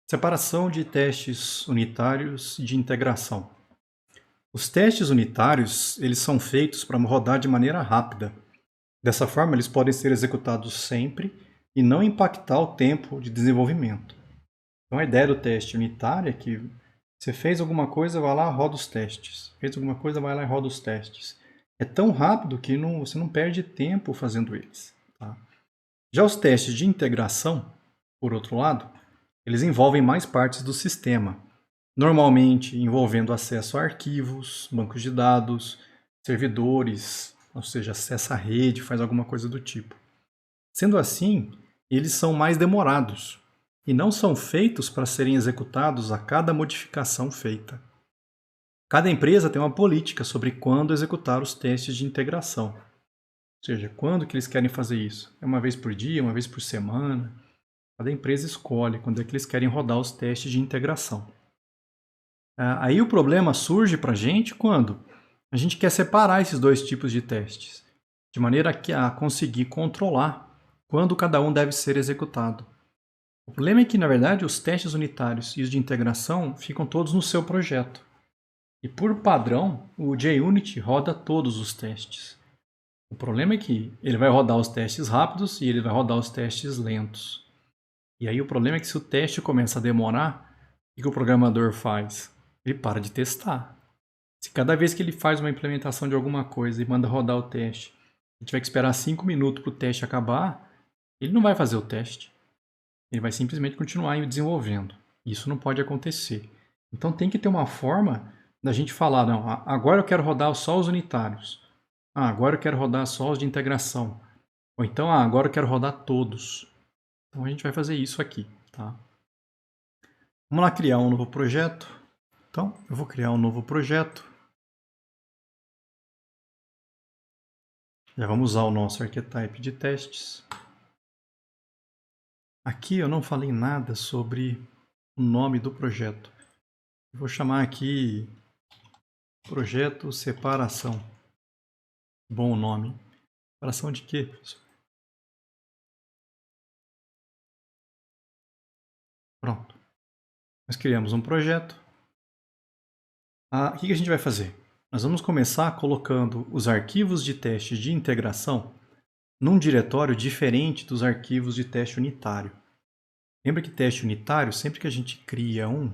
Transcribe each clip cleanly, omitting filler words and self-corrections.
Separação de testes unitários de integração. Os testes unitários, eles são feitos para rodar de maneira rápida. Dessa forma, eles podem ser executados sempre e não impactar o tempo de desenvolvimento. Então, a ideia do teste unitário é que você fez alguma coisa, vai lá, roda os testes. Fez alguma coisa, vai lá e roda os testes. É tão rápido que você não perde tempo fazendo eles. Tá? Já os testes de integração, por outro lado, eles envolvem mais partes do sistema, normalmente envolvendo acesso a arquivos, bancos de dados, servidores, ou seja, acesso à rede, faz alguma coisa do tipo. Sendo assim, eles são mais demorados e não são feitos para serem executados a cada modificação feita. Cada empresa tem uma política sobre quando executar os testes de integração. Ou seja, quando que eles querem fazer isso? É uma vez por dia, uma vez por semana? Cada empresa escolhe quando é que eles querem rodar os testes de integração. Aí o problema surge para a gente quando a gente quer separar esses dois tipos de testes, de maneira a conseguir controlar quando cada um deve ser executado. O problema é que, na verdade, os testes unitários e os de integração ficam todos no seu projeto. E por padrão, o JUnit roda todos os testes. O problema é que ele vai rodar os testes rápidos e ele vai rodar os testes lentos. E aí o problema é que se o teste começa a demorar, o que o programador faz? Ele para de testar. Se cada vez que ele faz uma implementação de alguma coisa e manda rodar o teste, ele tiver que esperar 5 minutos para o teste acabar, ele não vai fazer o teste. Ele vai simplesmente continuar desenvolvendo. Isso não pode acontecer. Então tem que ter uma forma da gente falar, não, agora eu quero rodar só os unitários. Agora eu quero rodar só os de integração. Ou então, agora eu quero rodar todos. Então a gente vai fazer isso aqui, tá? Vamos lá criar um novo projeto. Então, eu vou criar um novo projeto. Já vamos usar o nosso archetype de testes. Aqui eu não falei nada sobre o nome do projeto. Eu vou chamar aqui Projeto Separação. Bom nome. Separação de quê, professor? Pronto. Nós criamos um projeto. O que a gente vai fazer? Nós vamos começar colocando os arquivos de teste de integração num diretório diferente dos arquivos de teste unitário. Lembra que teste unitário, sempre que a gente cria um,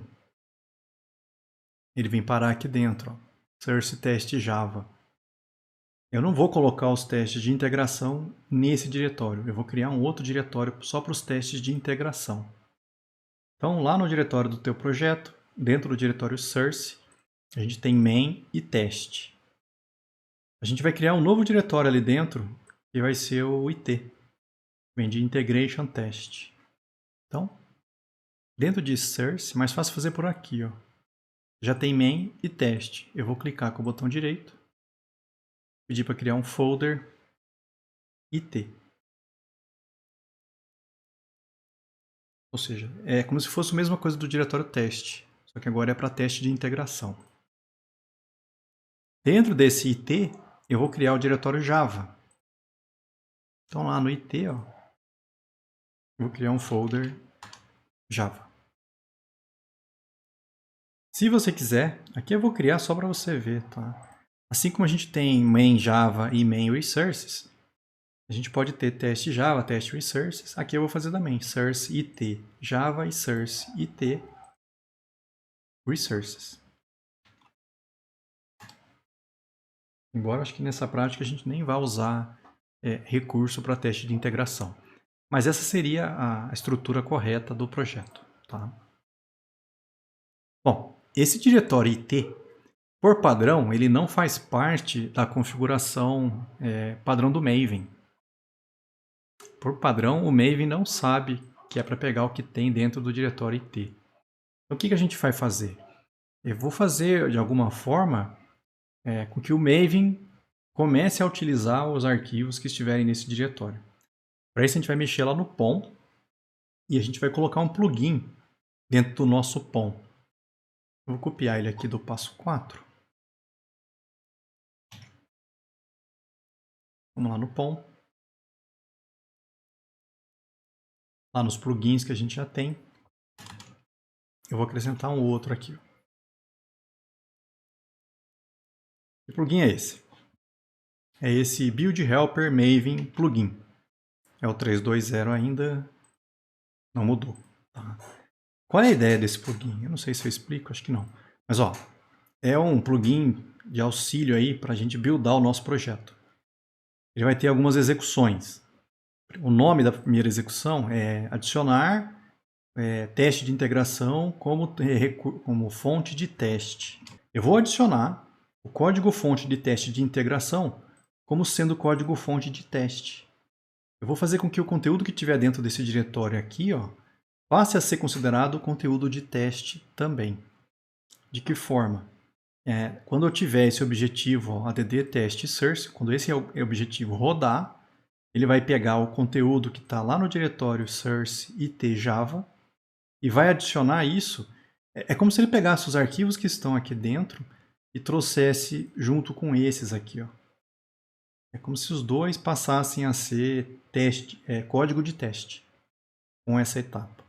ele vem parar aqui dentro, ó, source test Java. Eu não vou colocar os testes de integração nesse diretório, eu vou criar um outro diretório só para os testes de integração. Então, lá no diretório do teu projeto, dentro do diretório source, a gente tem main e teste. A gente vai criar um novo diretório ali dentro, que vai ser o IT, vem de integration test. Então, dentro de source, mais fácil fazer por aqui, ó. Já tem main e teste. Eu vou clicar com o botão direito, pedir para criar um folder IT. Ou seja, é como se fosse a mesma coisa do diretório teste, só que agora é para teste de integração. Dentro desse IT, eu vou criar o diretório Java. Então lá no IT, ó, eu vou criar um folder Java. Se você quiser, aqui eu vou criar só para você ver, tá? Assim como a gente tem main Java e main resources, a gente pode ter teste Java, teste resources. Aqui eu vou fazer também source IT Java e source IT resources. Embora acho que nessa prática a gente nem vá usar recurso para teste de integração. Mas essa seria a estrutura correta do projeto. Tá? Bom, esse diretório IT, por padrão, ele não faz parte da configuração padrão do Maven. Por padrão, o Maven não sabe que é para pegar o que tem dentro do diretório IT. Então, o que a gente vai fazer? Eu vou fazer, de alguma forma, com que o Maven comece a utilizar os arquivos que estiverem nesse diretório. Para isso, a gente vai mexer lá no POM e a gente vai colocar um plugin dentro do nosso POM. Eu vou copiar ele aqui do passo 4. Vamos lá no POM. Lá nos plugins que a gente já tem. eu vou acrescentar um outro aqui. Que plugin é esse? É esse Build Helper Maven plugin. É o 320 ainda, não mudou. Tá? Qual é a ideia desse plugin? Eu não sei se eu explico, acho que não. Mas ó, é um plugin de auxílio aí para a gente buildar o nosso projeto. Ele vai ter algumas execuções. O nome da primeira execução é adicionar teste de integração como fonte de teste. Eu vou adicionar o código-fonte de teste de integração como sendo código-fonte de teste. Eu vou fazer com que o conteúdo que estiver dentro desse diretório aqui, ó, passe a ser considerado conteúdo de teste também. De que forma? Quando eu tiver esse objetivo, ó, add test source, quando esse objetivo rodar, ele vai pegar o conteúdo que está lá no diretório source it java e vai adicionar isso. É como se ele pegasse os arquivos que estão aqui dentro e trouxesse junto com esses aqui. Ó. É como se os dois passassem a ser código de teste com essa etapa.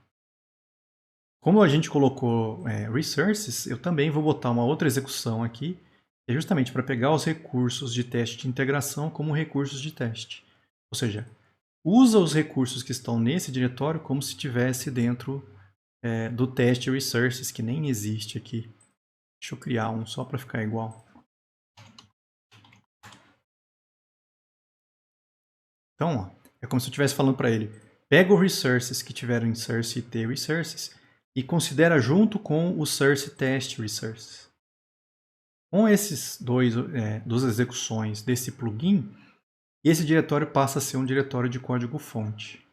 Como a gente colocou resources, eu também vou botar uma outra execução aqui, que é justamente para pegar os recursos de teste de integração como recursos de teste. Ou seja, usa os recursos que estão nesse diretório como se estivesse dentro do teste resources, que nem existe aqui. Deixa eu criar um só para ficar igual. Então, ó, é como se eu estivesse falando para ele, pega os resources que tiveram em source it resources e considera junto com o source test resources. Com esses duas execuções desse plugin, esse diretório passa a ser um diretório de código-fonte.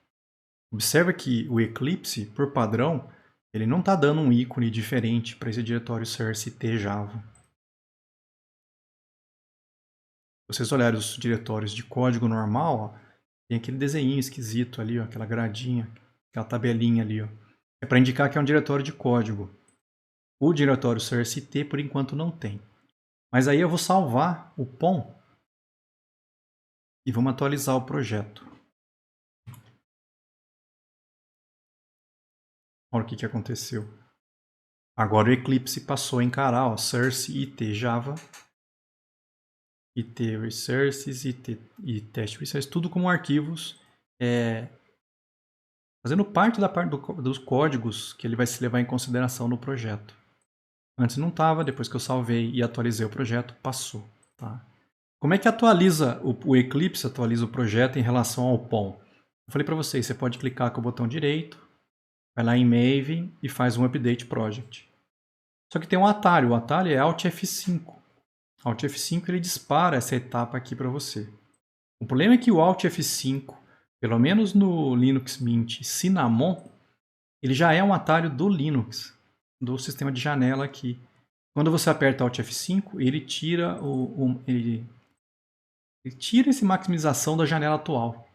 Observa que o Eclipse, por padrão, ele não está dando um ícone diferente para esse diretório source it java. Se vocês olharem os diretórios de código normal, ó, tem aquele desenho esquisito ali, ó, aquela gradinha, aquela tabelinha ali. Ó. É para indicar que é um diretório de código. O diretório source it, por enquanto, não tem. Mas aí eu vou salvar o POM e vamos atualizar o projeto. Olha o que aconteceu. Agora o Eclipse passou a encarar ó, source it java, it resources, e test resources, tudo como arquivos, fazendo parte dos códigos que ele vai se levar em consideração no projeto. Antes não estava, depois que eu salvei e atualizei o projeto, passou. Tá? Como é que atualiza o Eclipse, atualiza o projeto em relação ao POM? Eu falei para vocês, você pode clicar com o botão direito, vai lá em Maven e faz um Update Project. Só que tem um atalho, o atalho é Alt F5. Alt F5 ele dispara essa etapa aqui para você. O problema é que o Alt F5, pelo menos no Linux Mint Cinnamon, ele já é um atalho do Linux, do sistema de janela aqui. Quando você aperta Alt F5, ele tira ele tira essa maximização da janela atual.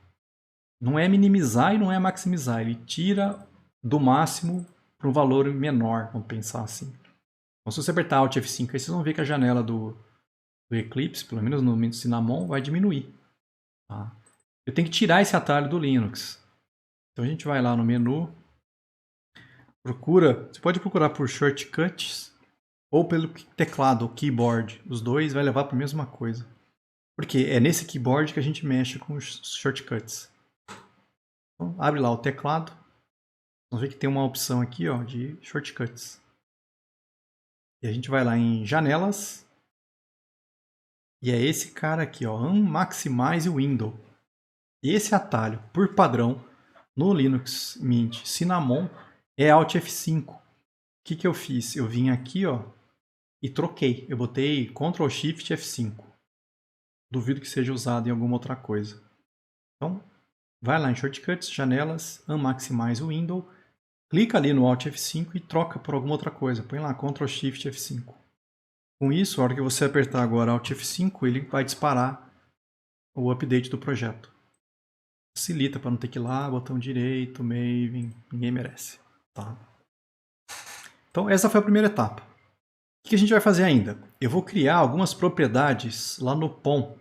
Não é minimizar e não é maximizar, ele tira do máximo para um valor menor, vamos pensar assim. Então, se você apertar Alt F5, aí vocês vão ver que a janela do Eclipse, pelo menos no Mint Cinnamon, vai diminuir. Tá? Eu tenho que tirar esse atalho do Linux. Então a gente vai lá no menu, você pode procurar por shortcuts ou pelo teclado, o keyboard. Os dois vai levar para a mesma coisa. Porque é nesse keyboard que a gente mexe com os shortcuts. Então, abre lá o teclado. Vamos ver que tem uma opção aqui ó, de shortcuts. E a gente vai lá em janelas. E é esse cara aqui, ó, Maximize Window. Esse atalho, por padrão, no Linux Mint Cinnamon, é Alt F5. O que eu fiz? Eu vim aqui ó, e troquei. Eu botei Ctrl Shift F5. Duvido que seja usado em alguma outra coisa. Então, vai lá em Shortcuts, Janelas, Unmaximize Window, clica ali no Alt F5 e troca por alguma outra coisa. Põe lá Ctrl Shift F5. Com isso, a hora que você apertar agora Alt F5, ele vai disparar o update do projeto. Facilita para não ter que ir lá, botão direito, Maven, ninguém merece. Tá? Então, essa foi a primeira etapa. O que a gente vai fazer ainda? Eu vou criar algumas propriedades lá no POM,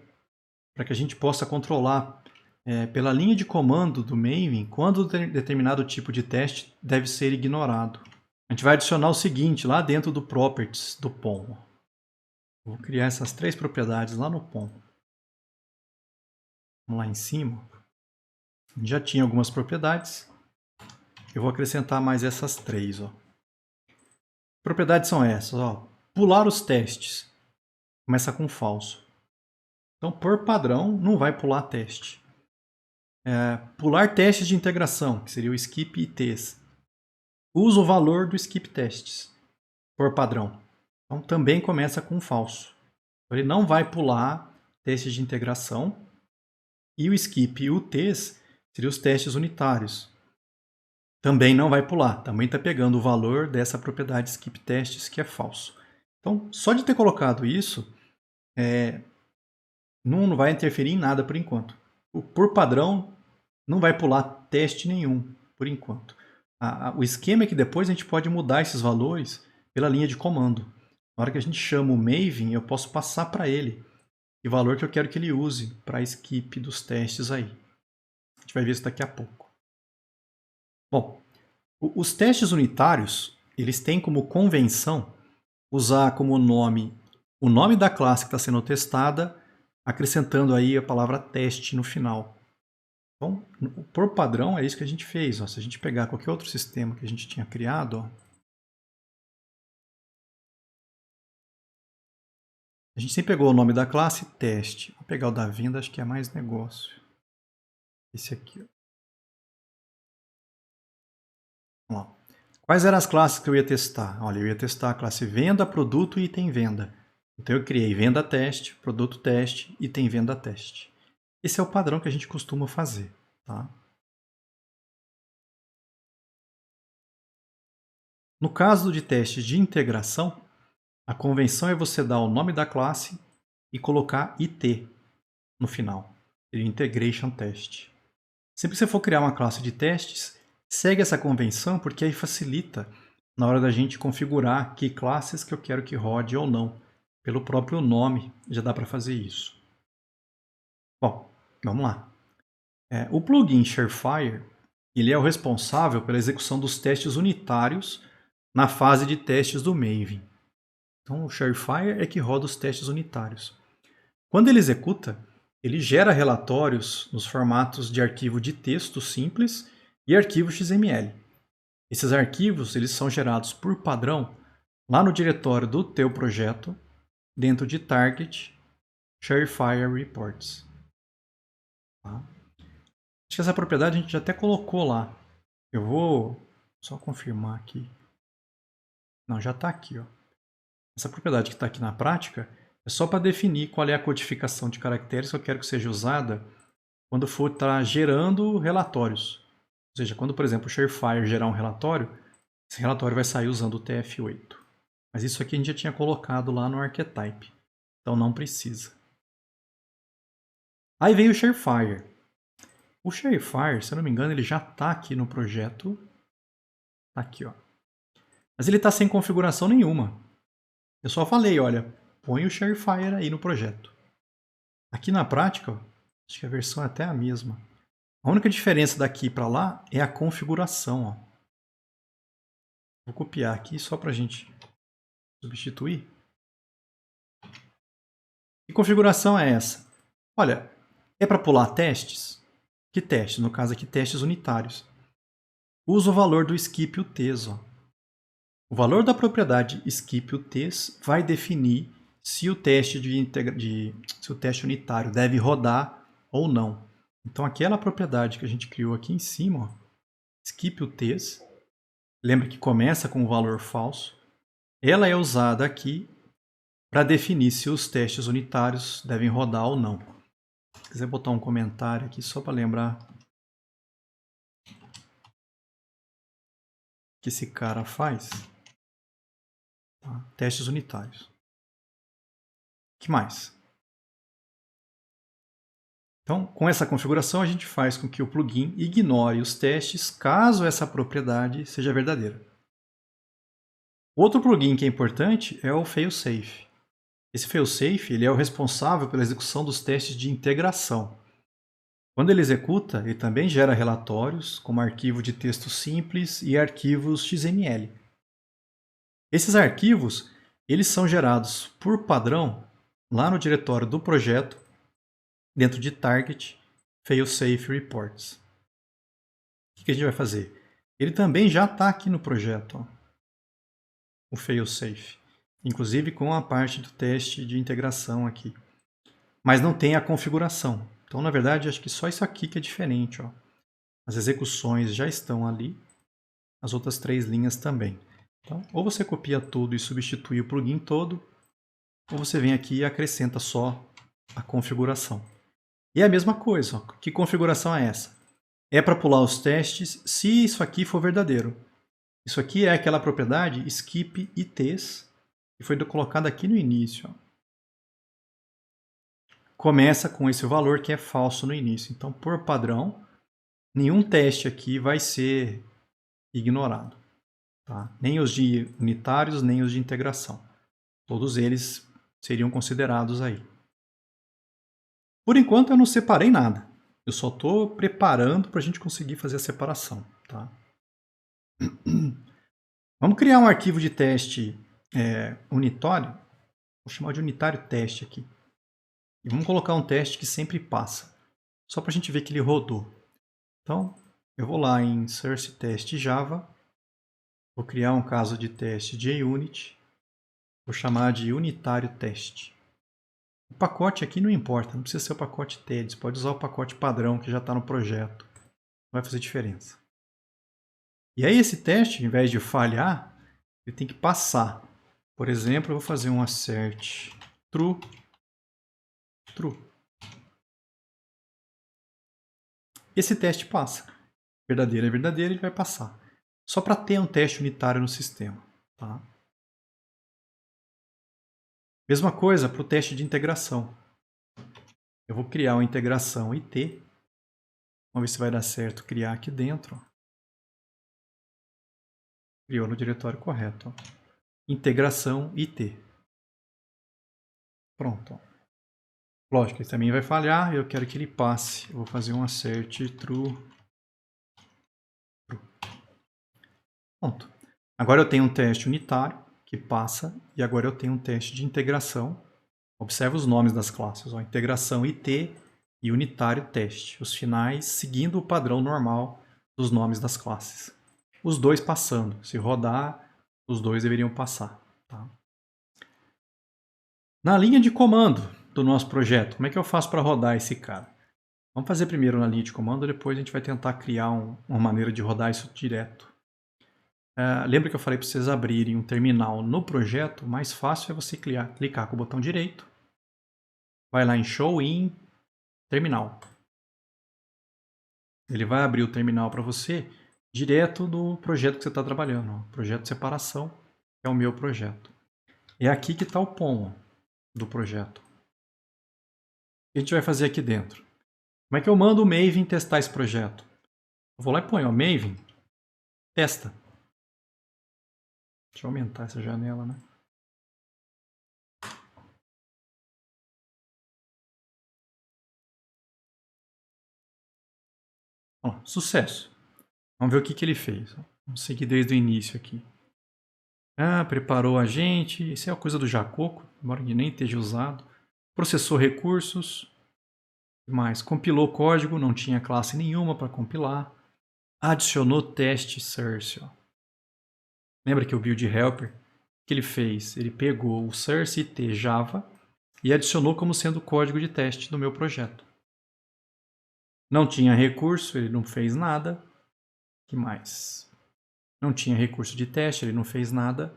para que a gente possa controlar pela linha de comando do Maven quando determinado tipo de teste deve ser ignorado. A gente vai adicionar o seguinte lá dentro do Properties do POM. Vou criar essas 3 propriedades lá no POM. Vamos lá em cima. A gente já tinha algumas propriedades. Eu vou acrescentar mais essas 3. Propriedades são essas. Pular os testes. Começa com falso. Então, por padrão, não vai pular teste. Pular testes de integração, que seria o skip ITs. Usa o valor do skip testes, por padrão. Então, também começa com falso. Ele não vai pular testes de integração. E o skip UTs seriam os testes unitários. Também não vai pular. Também está pegando o valor dessa propriedade skip testes, que é falso. Então, só de ter colocado isso, não vai interferir em nada por enquanto. Por padrão, não vai pular teste nenhum, por enquanto. O esquema é que depois a gente pode mudar esses valores pela linha de comando. Na hora que a gente chama o Maven, eu posso passar para ele o valor que eu quero que ele use para skip dos testes aí. A gente vai ver isso daqui a pouco. Bom, os testes unitários, eles têm como convenção usar como nome o nome da classe que está sendo testada, acrescentando aí a palavra teste no final. Então, por padrão, é isso que a gente fez. Se a gente pegar qualquer outro sistema que a gente tinha criado, a gente sempre pegou o nome da classe teste. Vou pegar o da venda, acho que é mais negócio. Esse aqui. Vamos lá. Quais eram as classes que eu ia testar? Olha, eu ia testar a classe venda, produto e item venda. Então eu criei venda teste, produto teste, item venda teste. Esse é o padrão que a gente costuma fazer. Tá? No caso de testes de integração, a convenção é você dar o nome da classe e colocar IT no final. Seria Integration Test. Sempre que você for criar uma classe de testes, segue essa convenção, porque aí facilita na hora da gente configurar que classes que eu quero que rode ou não. Pelo próprio nome, já dá para fazer isso. Bom, vamos lá. O plugin Sharefire, ele é o responsável pela execução dos testes unitários na fase de testes do Maven. Então, o Sharefire é que roda os testes unitários. Quando ele executa, ele gera relatórios nos formatos de arquivo de texto simples e arquivo XML. Esses arquivos eles são gerados por padrão lá no diretório do teu projeto, dentro de Target Sharefire Reports. Tá? Acho que essa propriedade a gente já até colocou lá. Eu vou só confirmar aqui. Não, já está aqui. Essa propriedade que está aqui na prática é só para definir qual é a codificação de caracteres que eu quero que seja usada quando for estar gerando relatórios. Ou seja, quando, por exemplo, o Sharefire gerar um relatório, esse relatório vai sair usando o TF8. Mas isso aqui a gente já tinha colocado lá no Archetype, então não precisa. Aí veio o Sharefire. O Sharefire, se eu não me engano, ele já está aqui no projeto. Tá aqui, ó. Mas ele está sem configuração nenhuma. Eu só falei, olha, põe o Sharefire aí no projeto. Aqui na prática, acho que a versão é até a mesma. A única diferença daqui para lá é a configuração. Ó. Vou copiar aqui só para a gente substituir. Que configuração é essa? Olha, é para pular testes? Que testes? No caso aqui, testes unitários. Usa o valor do skip UTs. Ó. O valor da propriedade skip UTs vai definir se o teste se o teste unitário deve rodar ou não. Então aquela propriedade que a gente criou aqui em cima, ó, skip UTs, lembra que começa com o valor falso, ela é usada aqui para definir se os testes unitários devem rodar ou não. Se quiser botar um comentário aqui só para lembrar o que esse cara faz. Tá? Testes unitários. O que mais? Então, com essa configuração, a gente faz com que o plugin ignore os testes caso essa propriedade seja verdadeira. Outro plugin que é importante é o failsafe. Esse failsafe ele é o responsável pela execução dos testes de integração. Quando ele executa, ele também gera relatórios, como arquivo de texto simples e arquivos XML. Esses arquivos, eles são gerados por padrão lá no diretório do projeto, dentro de Target Failsafe Reports. O que a gente vai fazer? Ele também já está aqui no projeto, ó, o Failsafe, inclusive com a parte do teste de integração aqui. Mas não tem a configuração. Então, na verdade, acho que só isso aqui que é diferente. Ó. As execuções já estão ali, as outras 3 linhas também. Então, ou você copia tudo e substitui o plugin todo, ou você vem aqui e acrescenta só a configuração. E é a mesma coisa. Ó. Que configuração é essa? É para pular os testes se isso aqui for verdadeiro. Isso aqui é aquela propriedade skip ITs que foi colocada aqui no início. Ó. Começa com esse valor que é falso no início. Então, por padrão, nenhum teste aqui vai ser ignorado. Tá? Nem os de unitários, nem os de integração. Todos eles seriam considerados aí. Por enquanto, eu não separei nada. Eu só estou preparando para a gente conseguir fazer a separação. Tá? Vamos criar um arquivo de teste unitário. Vou chamar de unitário teste aqui. E vamos colocar um teste que sempre passa. Só para a gente ver que ele rodou. Então, eu vou lá em Source Test Java. Vou criar um caso de teste JUnit. Vou chamar de unitário teste. O pacote aqui não importa, não precisa ser o pacote TEDS. Pode usar o pacote padrão que já está no projeto. Não vai fazer diferença. E aí esse teste, ao invés de falhar, ele tem que passar. Por exemplo, eu vou fazer um assert true. True. Esse teste passa. Verdadeiro é verdadeiro, ele vai passar. Só para ter um teste unitário no sistema. Tá? Mesma coisa para o teste de integração. Eu vou criar uma integração IT. Vamos ver se vai dar certo criar aqui dentro. Criou no diretório correto. Integração IT. Pronto. Lógico, ele também vai falhar. Eu quero que ele passe. Eu vou fazer um assert true. Pronto. Agora eu tenho um teste unitário que passa. E agora eu tenho um teste de integração. Observe os nomes das classes. Ó, integração IT e unitário teste. Os finais seguindo o padrão normal dos nomes das classes. Os dois passando. Se rodar, os dois deveriam passar. Tá? Na linha de comando do nosso projeto, como é que eu faço para rodar esse cara? Vamos fazer primeiro na linha de comando, depois a gente vai tentar criar uma maneira de rodar isso direto. Lembra que eu falei para vocês abrirem um terminal no projeto? O mais fácil é você clicar com o botão direito. Vai lá em Show in Terminal. Ele vai abrir o terminal para você direto do projeto que você está trabalhando. Ó. Projeto de separação, que é o meu projeto. É aqui que está o POM do projeto. O que a gente vai fazer aqui dentro? Como é que eu mando o Maven testar esse projeto? Eu vou lá e ponho, ó, Maven, testa. Deixa eu aumentar essa janela, né? Ó, sucesso. Vamos ver o que ele fez. Vamos seguir desde o início aqui. Preparou a gente. Isso é uma coisa do Jacoco, embora ele nem esteja usado. Processou recursos. Mais, compilou código, não tinha classe nenhuma para compilar. Adicionou teste source. Ó. Lembra que o build helper, o que ele fez? Ele pegou o source IT Java e adicionou como sendo código de teste do meu projeto. Não tinha recurso, ele não fez nada. O que mais? Não tinha recurso de teste, ele não fez nada.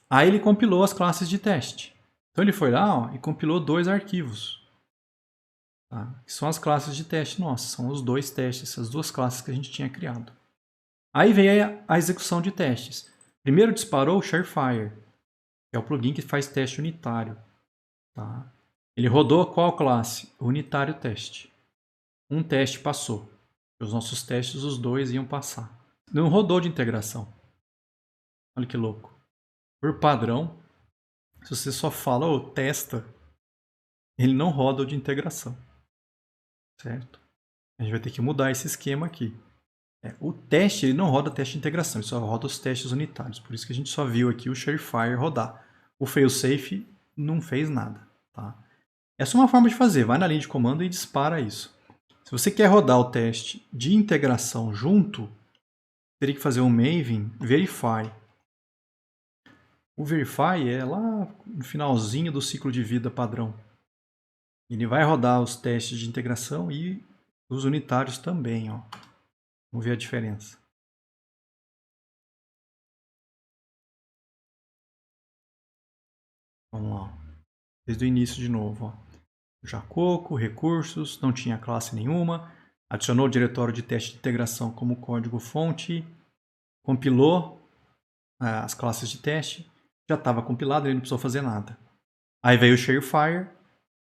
Aí ele compilou as classes de teste. Então ele foi lá, ó, e compilou 2 arquivos. Tá? Que são as classes de teste nossas, são os 2 testes, essas 2 classes que a gente tinha criado. Aí veio a execução de testes. Primeiro disparou o Sharefire, que é o plugin que faz teste unitário. Tá? Ele rodou qual classe? O unitário teste. Um teste passou. Os nossos testes, os 2 iam passar. Não rodou de integração. Olha que louco. Por padrão, se você só fala ou testa, ele não roda o de integração. Certo? A gente vai ter que mudar esse esquema aqui. O teste ele não roda teste de integração, ele só roda os testes unitários. Por isso que a gente só viu aqui o Sharefire rodar. O failsafe não fez nada. Tá? Essa é uma forma de fazer. Vai na linha de comando e dispara isso. Se você quer rodar o teste de integração junto, teria que fazer um Maven Verify. O Verify é lá no finalzinho do ciclo de vida padrão. Ele vai rodar os testes de integração e os unitários também. Ó. Vamos ver a diferença. Vamos lá. Desde o início de novo. Ó. Jacoco, recursos, não tinha classe nenhuma. Adicionou o diretório de teste de integração como código-fonte. Compilou as classes de teste. Já estava compilado, ele não precisou fazer nada. Aí veio o Sharefire,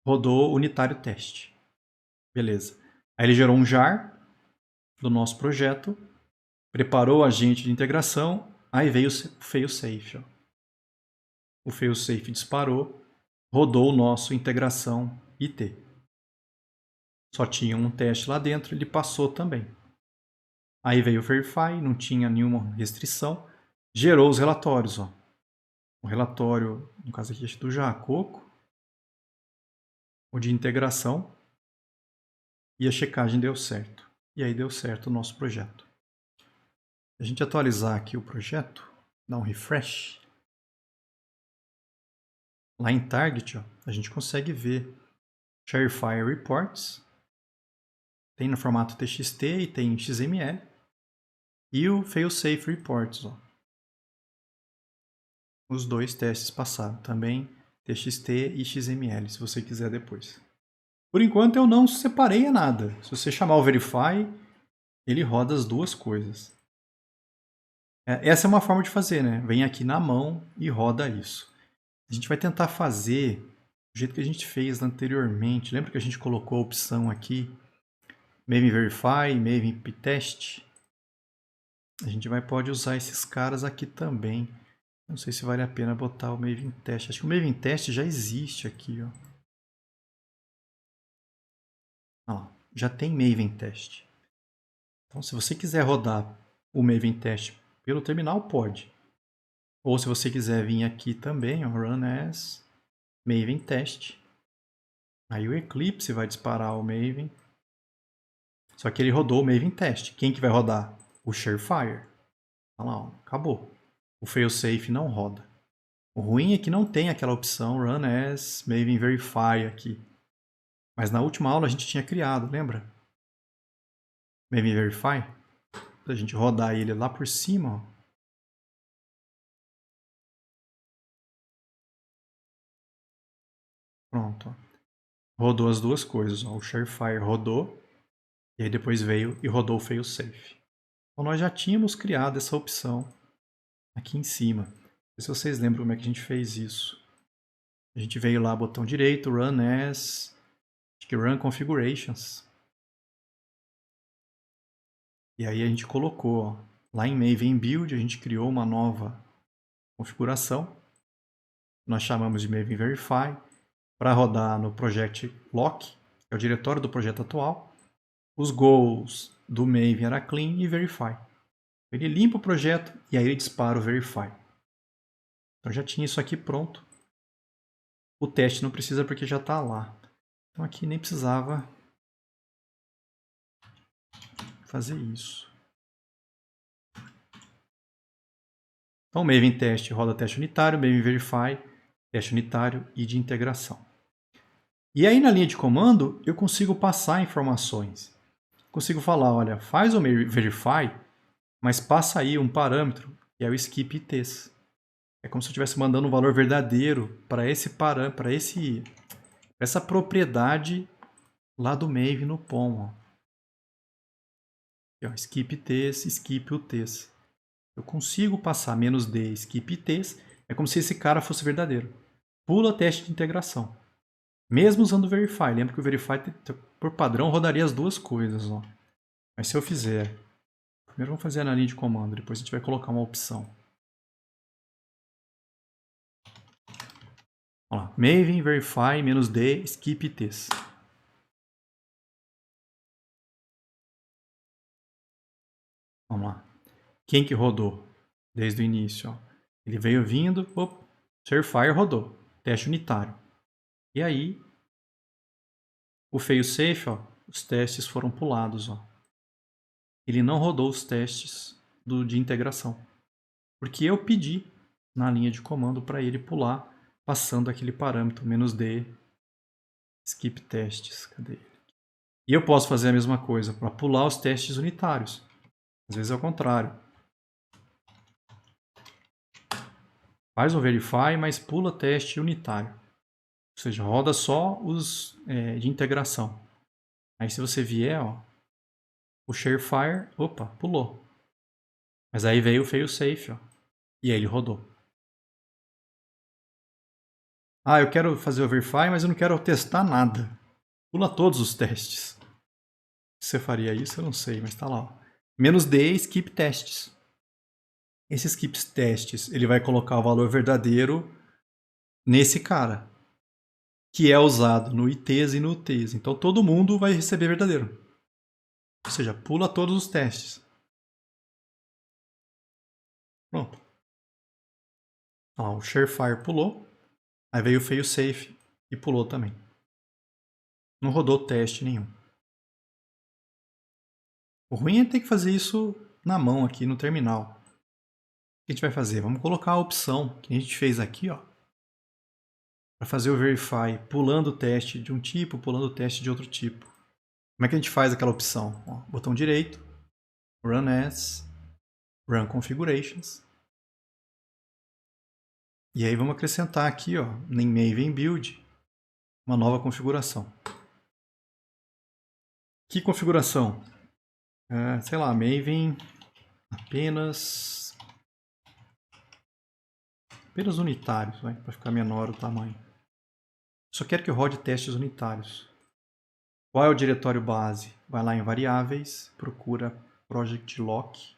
rodou o unitário teste. Beleza. Aí ele gerou um jar do nosso projeto, preparou o agente de integração, aí veio o failsafe. Ó. O failsafe disparou, rodou o nosso integração IT. Só tinha um teste lá dentro, ele passou também. Aí veio o verify, não tinha nenhuma restrição, gerou os relatórios. Ó. O relatório, no caso aqui, do Jacoco, o de integração, e a checagem deu certo. E aí deu certo o nosso projeto. Se a gente atualizar aqui o projeto, dar um refresh, lá em Target, ó, a gente consegue ver Sharefire Reports, tem no formato TXT e tem em XML, e o Failsafe Reports. Ó. Os dois testes passaram, também TXT e XML, se você quiser depois. Por enquanto eu não separei nada. Se você chamar o Verify, ele roda as duas coisas. Essa é uma forma de fazer, né? Vem aqui na mão e roda isso. A gente vai tentar fazer do jeito que a gente fez anteriormente. Lembra que a gente colocou a opção aqui, Maven Verify, Maven Ptest? A gente pode usar esses caras aqui também. Não sei se vale a pena botar o Maven Test. Acho que o Maven Test já existe aqui, ó. Já tem Maven Test. Então, se você quiser rodar o Maven Test pelo terminal, pode. Ou se você quiser vir aqui também, ó, Run as Maven Test. Aí o Eclipse vai disparar o Maven. Só que ele rodou o Maven Test. Quem que vai rodar? O Sharefire. Olha lá, ó, acabou. O Failsafe não roda. O ruim é que não tem aquela opção Run as Maven Verify aqui. Mas na última aula a gente tinha criado, lembra? Maven Verify. A gente rodar ele lá por cima, ó. Pronto. Ó. Rodou as duas coisas. Ó. O Sharefire rodou. E aí depois veio e rodou o Failsafe. Então nós já tínhamos criado essa opção aqui em cima. Não sei se vocês lembram como é que a gente fez isso. A gente veio lá, botão direito, Run as, acho que Run Configurations. E aí a gente colocou, ó, lá em Maven Build, a gente criou uma nova configuração. Nós chamamos de Maven Verify para rodar no Project Lock, que é o diretório do projeto atual. Os goals do Maven era Clean e Verify. Ele limpa o projeto e aí ele dispara o Verify. Então já tinha isso aqui pronto. O teste não precisa porque já está lá. Então aqui nem precisava fazer isso. Então, Maven Test roda teste unitário, Maven Verify, teste unitário e de integração. E aí na linha de comando eu consigo passar informações. Consigo falar, olha, faz o Maven Verify, mas passa aí um parâmetro, que é o skip ITs. É como se eu estivesse mandando um valor verdadeiro para esse parâmetro, para essa propriedade lá do Maven no POM. Ó. Aqui, ó, skip ITs, skip UTs. Eu consigo passar -d skip ITs, é como se esse cara fosse verdadeiro. Pula teste de integração. Mesmo usando o Verify. Lembra que o Verify, por padrão, rodaria as duas coisas. Ó. Mas se eu fizer... Primeiro vamos fazer na linha de comando, depois a gente vai colocar uma opção. Olha lá. Maven Verify -d skip ITs. Vamos lá. Quem que rodou desde o início? Ó. Ele veio vindo, Surefire rodou. Teste unitário. E aí, o fail-safe, os testes foram pulados. Ó. Ele não rodou os testes de integração. Porque eu pedi na linha de comando para ele pular, passando aquele parâmetro "-d", skip testes. Cadê ele? E eu posso fazer a mesma coisa para pular os testes unitários. Às vezes é o contrário. Faz o verify, mas pula teste unitário. Ou seja, roda só os de integração. Aí se você vier, o ShareFire, pulou. Mas aí veio o fail-safe, e aí ele rodou. Eu quero fazer o verify, mas eu não quero testar nada. Pula todos os testes. Se você faria isso, eu não sei, mas está lá. "-d, skip testes. Esse skip testes, ele vai colocar o valor verdadeiro nesse cara, que é usado no ITs e no UTs. Então todo mundo vai receber verdadeiro. Ou seja, pula todos os testes. Pronto. O ShareFire pulou. Aí veio o fail-safe e pulou também. Não rodou teste nenhum. O ruim é ter que fazer isso na mão aqui no terminal. O que a gente vai fazer? Vamos colocar a opção que a gente fez aqui, para fazer o verify pulando o teste de um tipo, pulando o teste de outro tipo. Como é que a gente faz aquela opção? Botão direito, Run As, Run Configurations. E aí vamos acrescentar aqui, em Maven Build, uma nova configuração. Que configuração? Sei lá, Maven apenas unitários, para ficar menor o tamanho. Só quero que rode testes unitários. Qual é o diretório base? Vai lá em variáveis, procura project lock.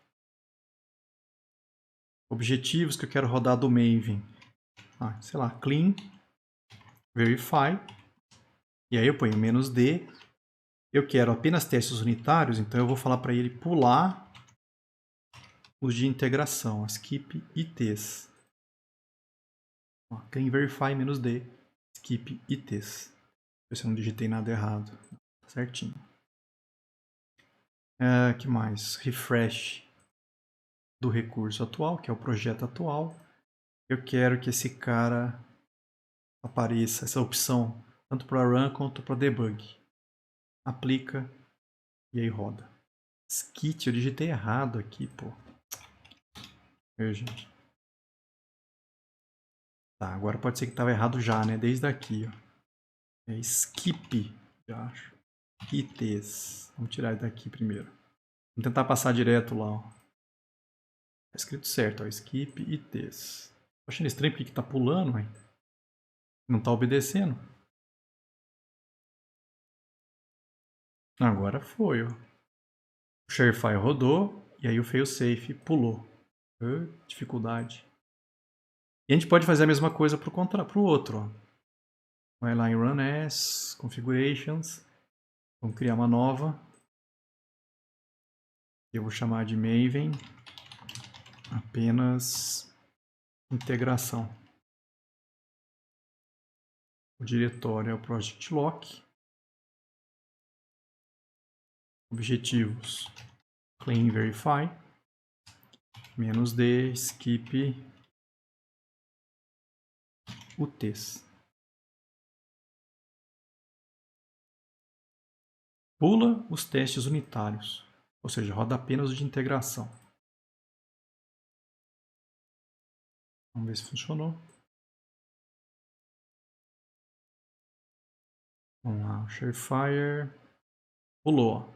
Objetivos que eu quero rodar do Maven. Sei lá, clean, verify. E aí eu ponho "-d". Eu quero apenas testes unitários, então eu vou falar para ele pular os de integração, skip ITs. Clean verify "-d", skip ITs. Ver se eu não digitei nada errado. Tá certinho. Que mais? Refresh do recurso atual, que é o projeto atual. Eu quero que esse cara apareça, essa opção, tanto para run quanto para debug. Aplica e aí roda. Skit, eu digitei errado aqui, pô. Veja. Tá, agora pode ser que estava errado já, né? Desde aqui, É skip, eu acho. ITs. Vamos tirar isso daqui primeiro. Vamos tentar passar direto lá, Tá escrito certo, skip ITs. Tô achando estranho porque que tá pulando, hein? Não tá obedecendo. Agora foi, O ShareFile rodou e aí o failsafe pulou. Dificuldade. E a gente pode fazer a mesma coisa para o outro, Vai lá em Run As, Configurations. Vamos criar uma nova. Eu vou chamar de Maven apenas integração. O diretório é o project lock. Objetivos: clean verify, "-d, skip UTs. Pula os testes unitários, ou seja, roda apenas os de integração. Vamos ver se funcionou. Vamos lá, o ShareFire pulou.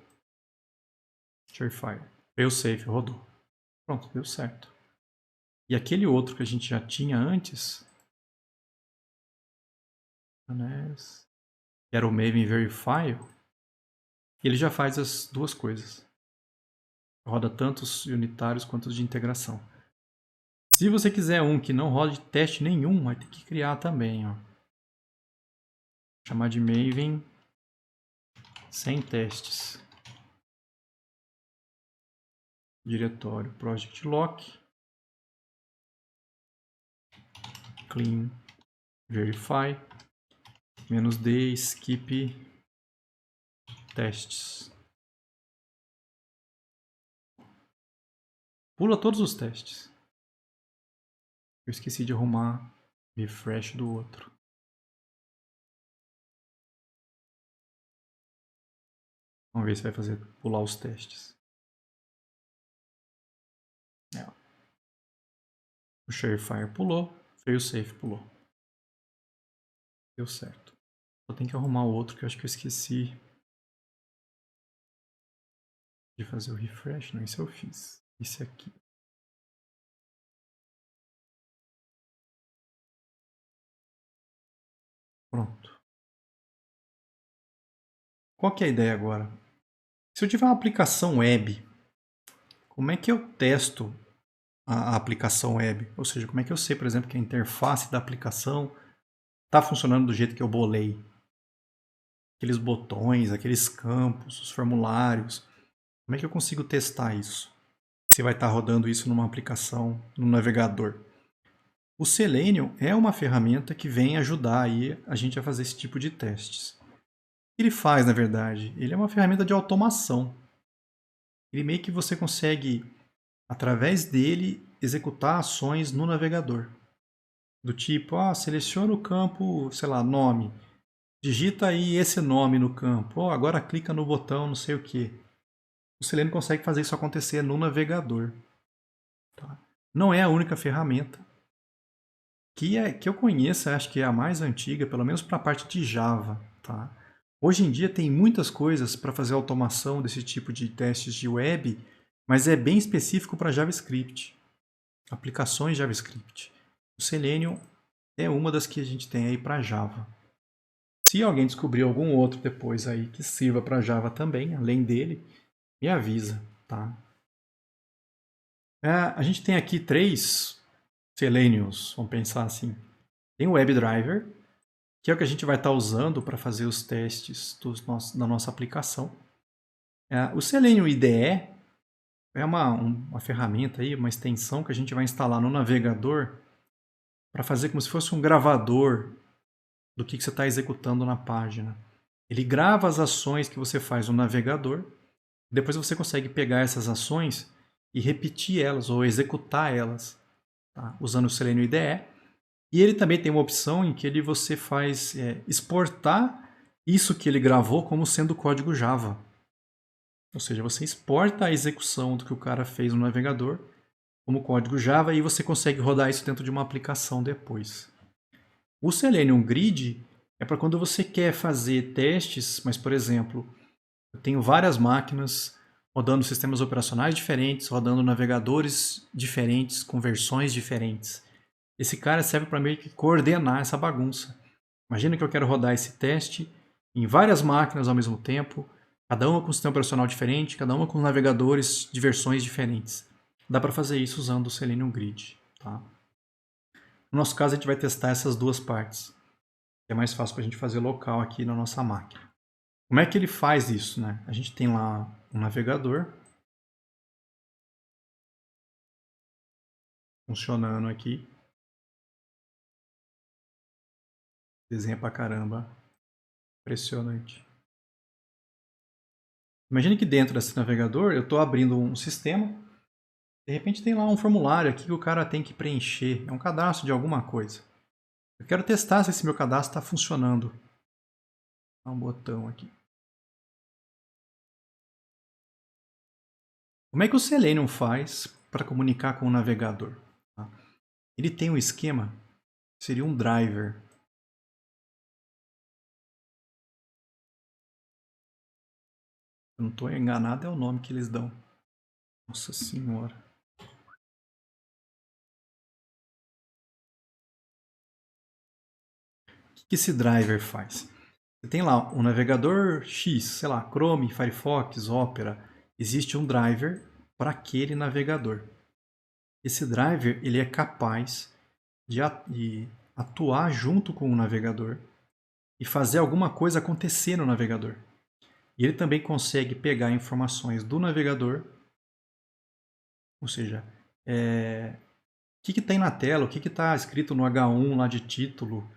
ShareFire. Failsafe rodou. Pronto, deu certo. E aquele outro que a gente já tinha antes, que era o Maven Verify, ele já faz as duas coisas. Roda tanto os unitários quanto os de integração. Se você quiser um que não rode teste nenhum, vai ter que criar também. Chamar de Maven sem testes. diretório project lock, clean verify, -d skip testes. Pula todos os testes. Eu esqueci de arrumar refresh do outro. Vamos ver se vai fazer pular os testes. O ShareFire pulou, FailSafe pulou. Deu certo. Só tem que arrumar o outro que eu acho que eu esqueci de fazer o refresh. Não, isso eu fiz. Esse aqui. Pronto. Qual que é a ideia agora? Se eu tiver uma aplicação web, como é que eu testo a aplicação web? Ou seja, como é que eu sei, por exemplo, que a interface da aplicação está funcionando do jeito que eu bolei? Aqueles botões, aqueles campos, os formulários. Como é que eu consigo testar isso? Se vai estar rodando isso numa aplicação, no navegador. O Selenium é uma ferramenta que vem ajudar aí a gente a fazer esse tipo de testes. O que ele faz, na verdade? Ele é uma ferramenta de automação. Ele meio que você consegue, através dele, executar ações no navegador. Do tipo, seleciona o campo, sei lá, nome. Digita aí esse nome no campo. Agora clica no botão não sei o que. O Selenium consegue fazer isso acontecer no navegador. Tá? Não é a única ferramenta. Que eu conheço, acho que é a mais antiga, pelo menos para a parte de Java. Tá? Hoje em dia tem muitas coisas para fazer automação desse tipo de testes de web, mas é bem específico para JavaScript, aplicações JavaScript. O Selenium é uma das que a gente tem aí para Java. Se alguém descobrir algum outro depois aí que sirva para Java também, além dele, me avisa. Tá? A gente tem aqui 3 Seleniums, vamos pensar assim. Tem o WebDriver, que é o que a gente vai estar usando para fazer os testes da nossa aplicação. O Selenium IDE é uma ferramenta, aí, uma extensão que a gente vai instalar no navegador para fazer como se fosse um gravador do que você está executando na página. Ele grava as ações que você faz no navegador, depois você consegue pegar essas ações e repetir elas ou executar elas, tá? Usando o Selenium IDE. E ele também tem uma opção em que você faz exportar isso que ele gravou como sendo código Java. Ou seja, você exporta a execução do que o cara fez no navegador como código Java e você consegue rodar isso dentro de uma aplicação depois. O Selenium Grid é para quando você quer fazer testes, mas, por exemplo, eu tenho várias máquinas rodando sistemas operacionais diferentes, rodando navegadores diferentes, com versões diferentes. Esse cara serve para meio que coordenar essa bagunça. Imagina que eu quero rodar esse teste em várias máquinas ao mesmo tempo, cada uma com um sistema operacional diferente, cada uma com navegadores de versões diferentes. Dá para fazer isso usando o Selenium Grid. Tá? No nosso caso, a gente vai testar essas duas partes. É mais fácil para a gente fazer local aqui na nossa máquina. Como é que ele faz isso? Né? A gente tem lá um navegador funcionando aqui. Desenha pra caramba. Impressionante. Imagine que dentro desse navegador eu estou abrindo um sistema. De repente tem lá um formulário aqui que o cara tem que preencher. É um cadastro de alguma coisa. Eu quero testar se esse meu cadastro está funcionando. Dá um botão aqui. Como é que o Selenium faz para comunicar com o navegador? Ele tem um esquema, seria um driver. Se eu não estou enganado, é o nome que eles dão. Nossa senhora. O que esse driver faz? Você tem lá um navegador X, sei lá, Chrome, Firefox, Opera. Existe um driver para aquele navegador. Esse driver ele é capaz de atuar junto com o navegador e fazer alguma coisa acontecer no navegador. E ele também consegue pegar informações do navegador Ou seja, o que tem na tela, o que está escrito no H1 lá de título,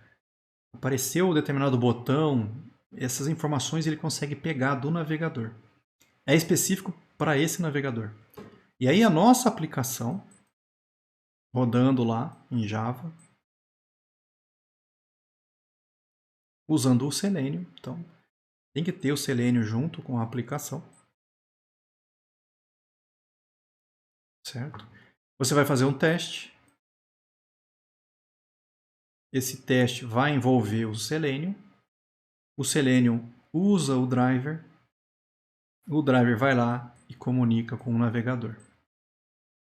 apareceu determinado botão, essas informações ele consegue pegar do navegador. É específico para esse navegador. E aí a nossa aplicação, rodando lá em Java, usando o Selenium, então tem que ter o Selenium junto com a aplicação, certo? Você vai fazer um teste, esse teste vai envolver o Selenium usa o driver vai lá e comunica com o navegador.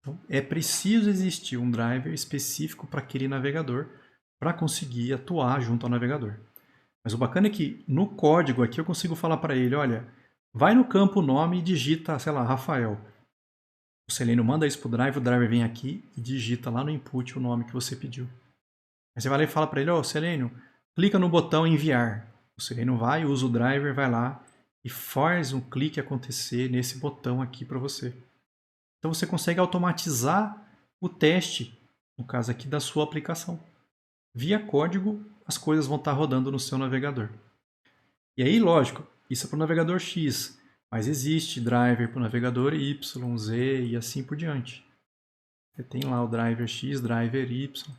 Então, é preciso existir um driver específico para aquele navegador para conseguir atuar junto ao navegador. Mas o bacana é que no código aqui eu consigo falar para ele, olha, vai no campo nome e digita, sei lá, Rafael. O Selenium manda isso para o driver vem aqui e digita lá no input o nome que você pediu. Aí você vai lá e fala para ele, Selenium, clica no botão enviar. O Selenium vai, usa o driver, vai lá e faz um clique acontecer nesse botão aqui para você. Então você consegue automatizar o teste, no caso aqui da sua aplicação. Via código, as coisas vão estar rodando no seu navegador. E aí, lógico, isso é para o navegador X, mas existe driver para o navegador Y, Z e assim por diante. Você tem lá o driver X, driver Y.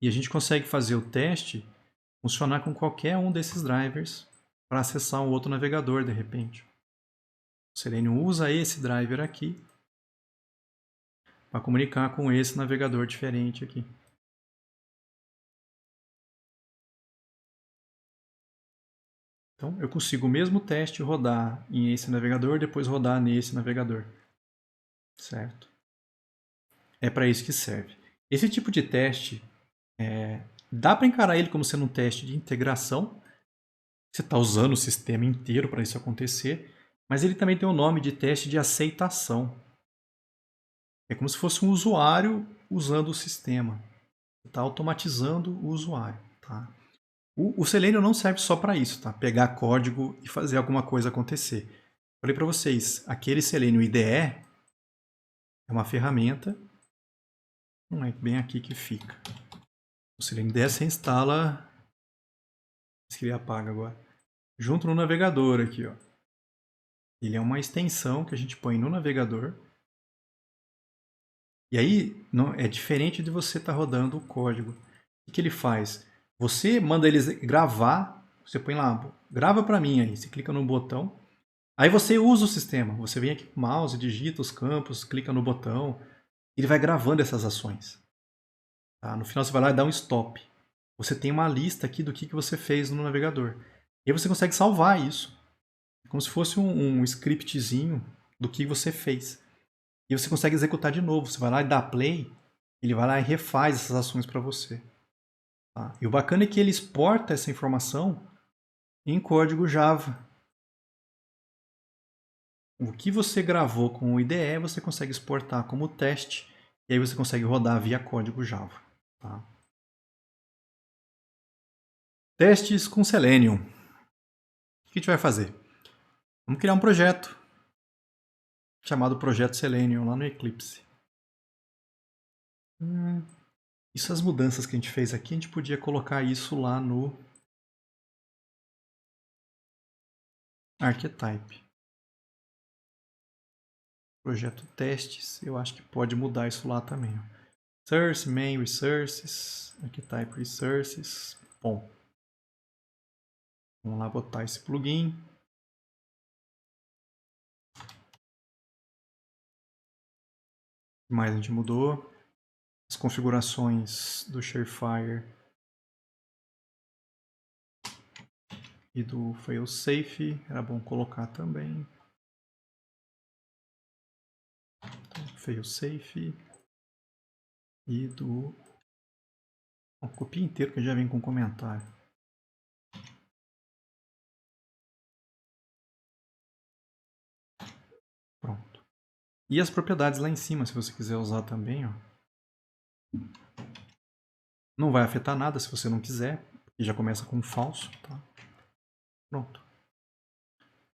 E a gente consegue fazer o teste funcionar com qualquer um desses drivers para acessar um outro navegador de repente. O Selenium usa esse driver aqui para comunicar com esse navegador diferente aqui. Então, eu consigo o mesmo teste rodar em esse navegador, depois rodar nesse navegador. Certo? É para isso que serve. Esse tipo de teste, dá para encarar ele como sendo um teste de integração. Você está usando o sistema inteiro para isso acontecer, mas ele também tem o nome de teste de aceitação. É como se fosse um usuário usando o sistema. Você está automatizando o usuário. Tá? O Selenium não serve só para isso, tá? Pegar código e fazer alguma coisa acontecer. Falei para vocês, aquele Selenium IDE é uma ferramenta, não é bem aqui que fica. O Selenium IDE você instala, se ele apaga agora, junto no navegador aqui, ó. Ele é uma extensão que a gente põe no navegador. E aí não, é diferente de você estar rodando o código. O que ele faz? Você manda eles gravar, você põe lá, grava para mim aí, você clica no botão. Aí você usa o sistema, você vem aqui com o mouse, digita os campos, clica no botão, ele vai gravando essas ações. Tá? No final você vai lá e dá um stop. Você tem uma lista aqui do que você fez no navegador. E aí você consegue salvar isso. Como se fosse um scriptzinho do que você fez. E você consegue executar de novo. Você vai lá e dá play, ele vai lá e refaz essas ações para você. Tá? E o bacana é que ele exporta essa informação em código Java. O que você gravou com o IDE, você consegue exportar como teste, e aí você consegue rodar via código Java. Tá? Testes com Selenium. O que a gente vai fazer? Vamos criar um projeto chamado Projeto Selenium lá no Eclipse. Isso, as mudanças que a gente fez aqui, a gente podia colocar isso lá no Archetype. Projeto testes, eu acho que pode mudar isso lá também. Source, main resources, Archetype resources. Bom, vamos lá botar esse plugin. O que mais a gente mudou? As configurações do Sharefire e do failsafe, era bom colocar também. Então, failsafe e do... Bom, copia inteiro que já vem com comentário. Pronto. E as propriedades lá em cima, se você quiser usar também, ó. Não vai afetar nada se você não quiser, porque já começa com falso, tá? Pronto.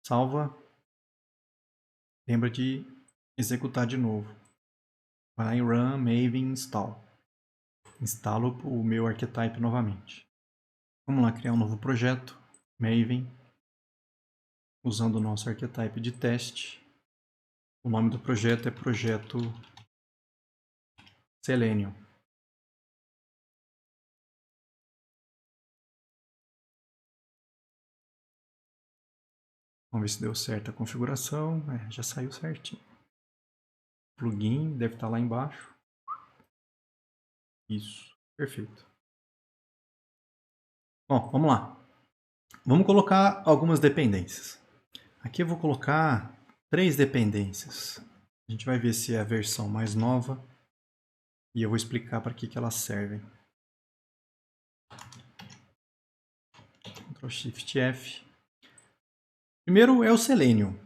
Salva. Lembra de executar de novo. Vai lá em Run, Maven, Install. Instalo o meu archetype novamente. Vamos lá criar um novo projeto, Maven, usando o nosso archetype de teste. O nome do projeto é Projeto Selenium. Vamos ver se deu certo a configuração. Já saiu certinho. Plugin deve estar lá embaixo. Isso, perfeito. Bom, vamos lá. Vamos colocar algumas dependências. Aqui eu vou colocar 3 dependências. A gente vai ver se é a versão mais nova e eu vou explicar para que elas servem. Ctrl Shift F. Primeiro é o Selenium.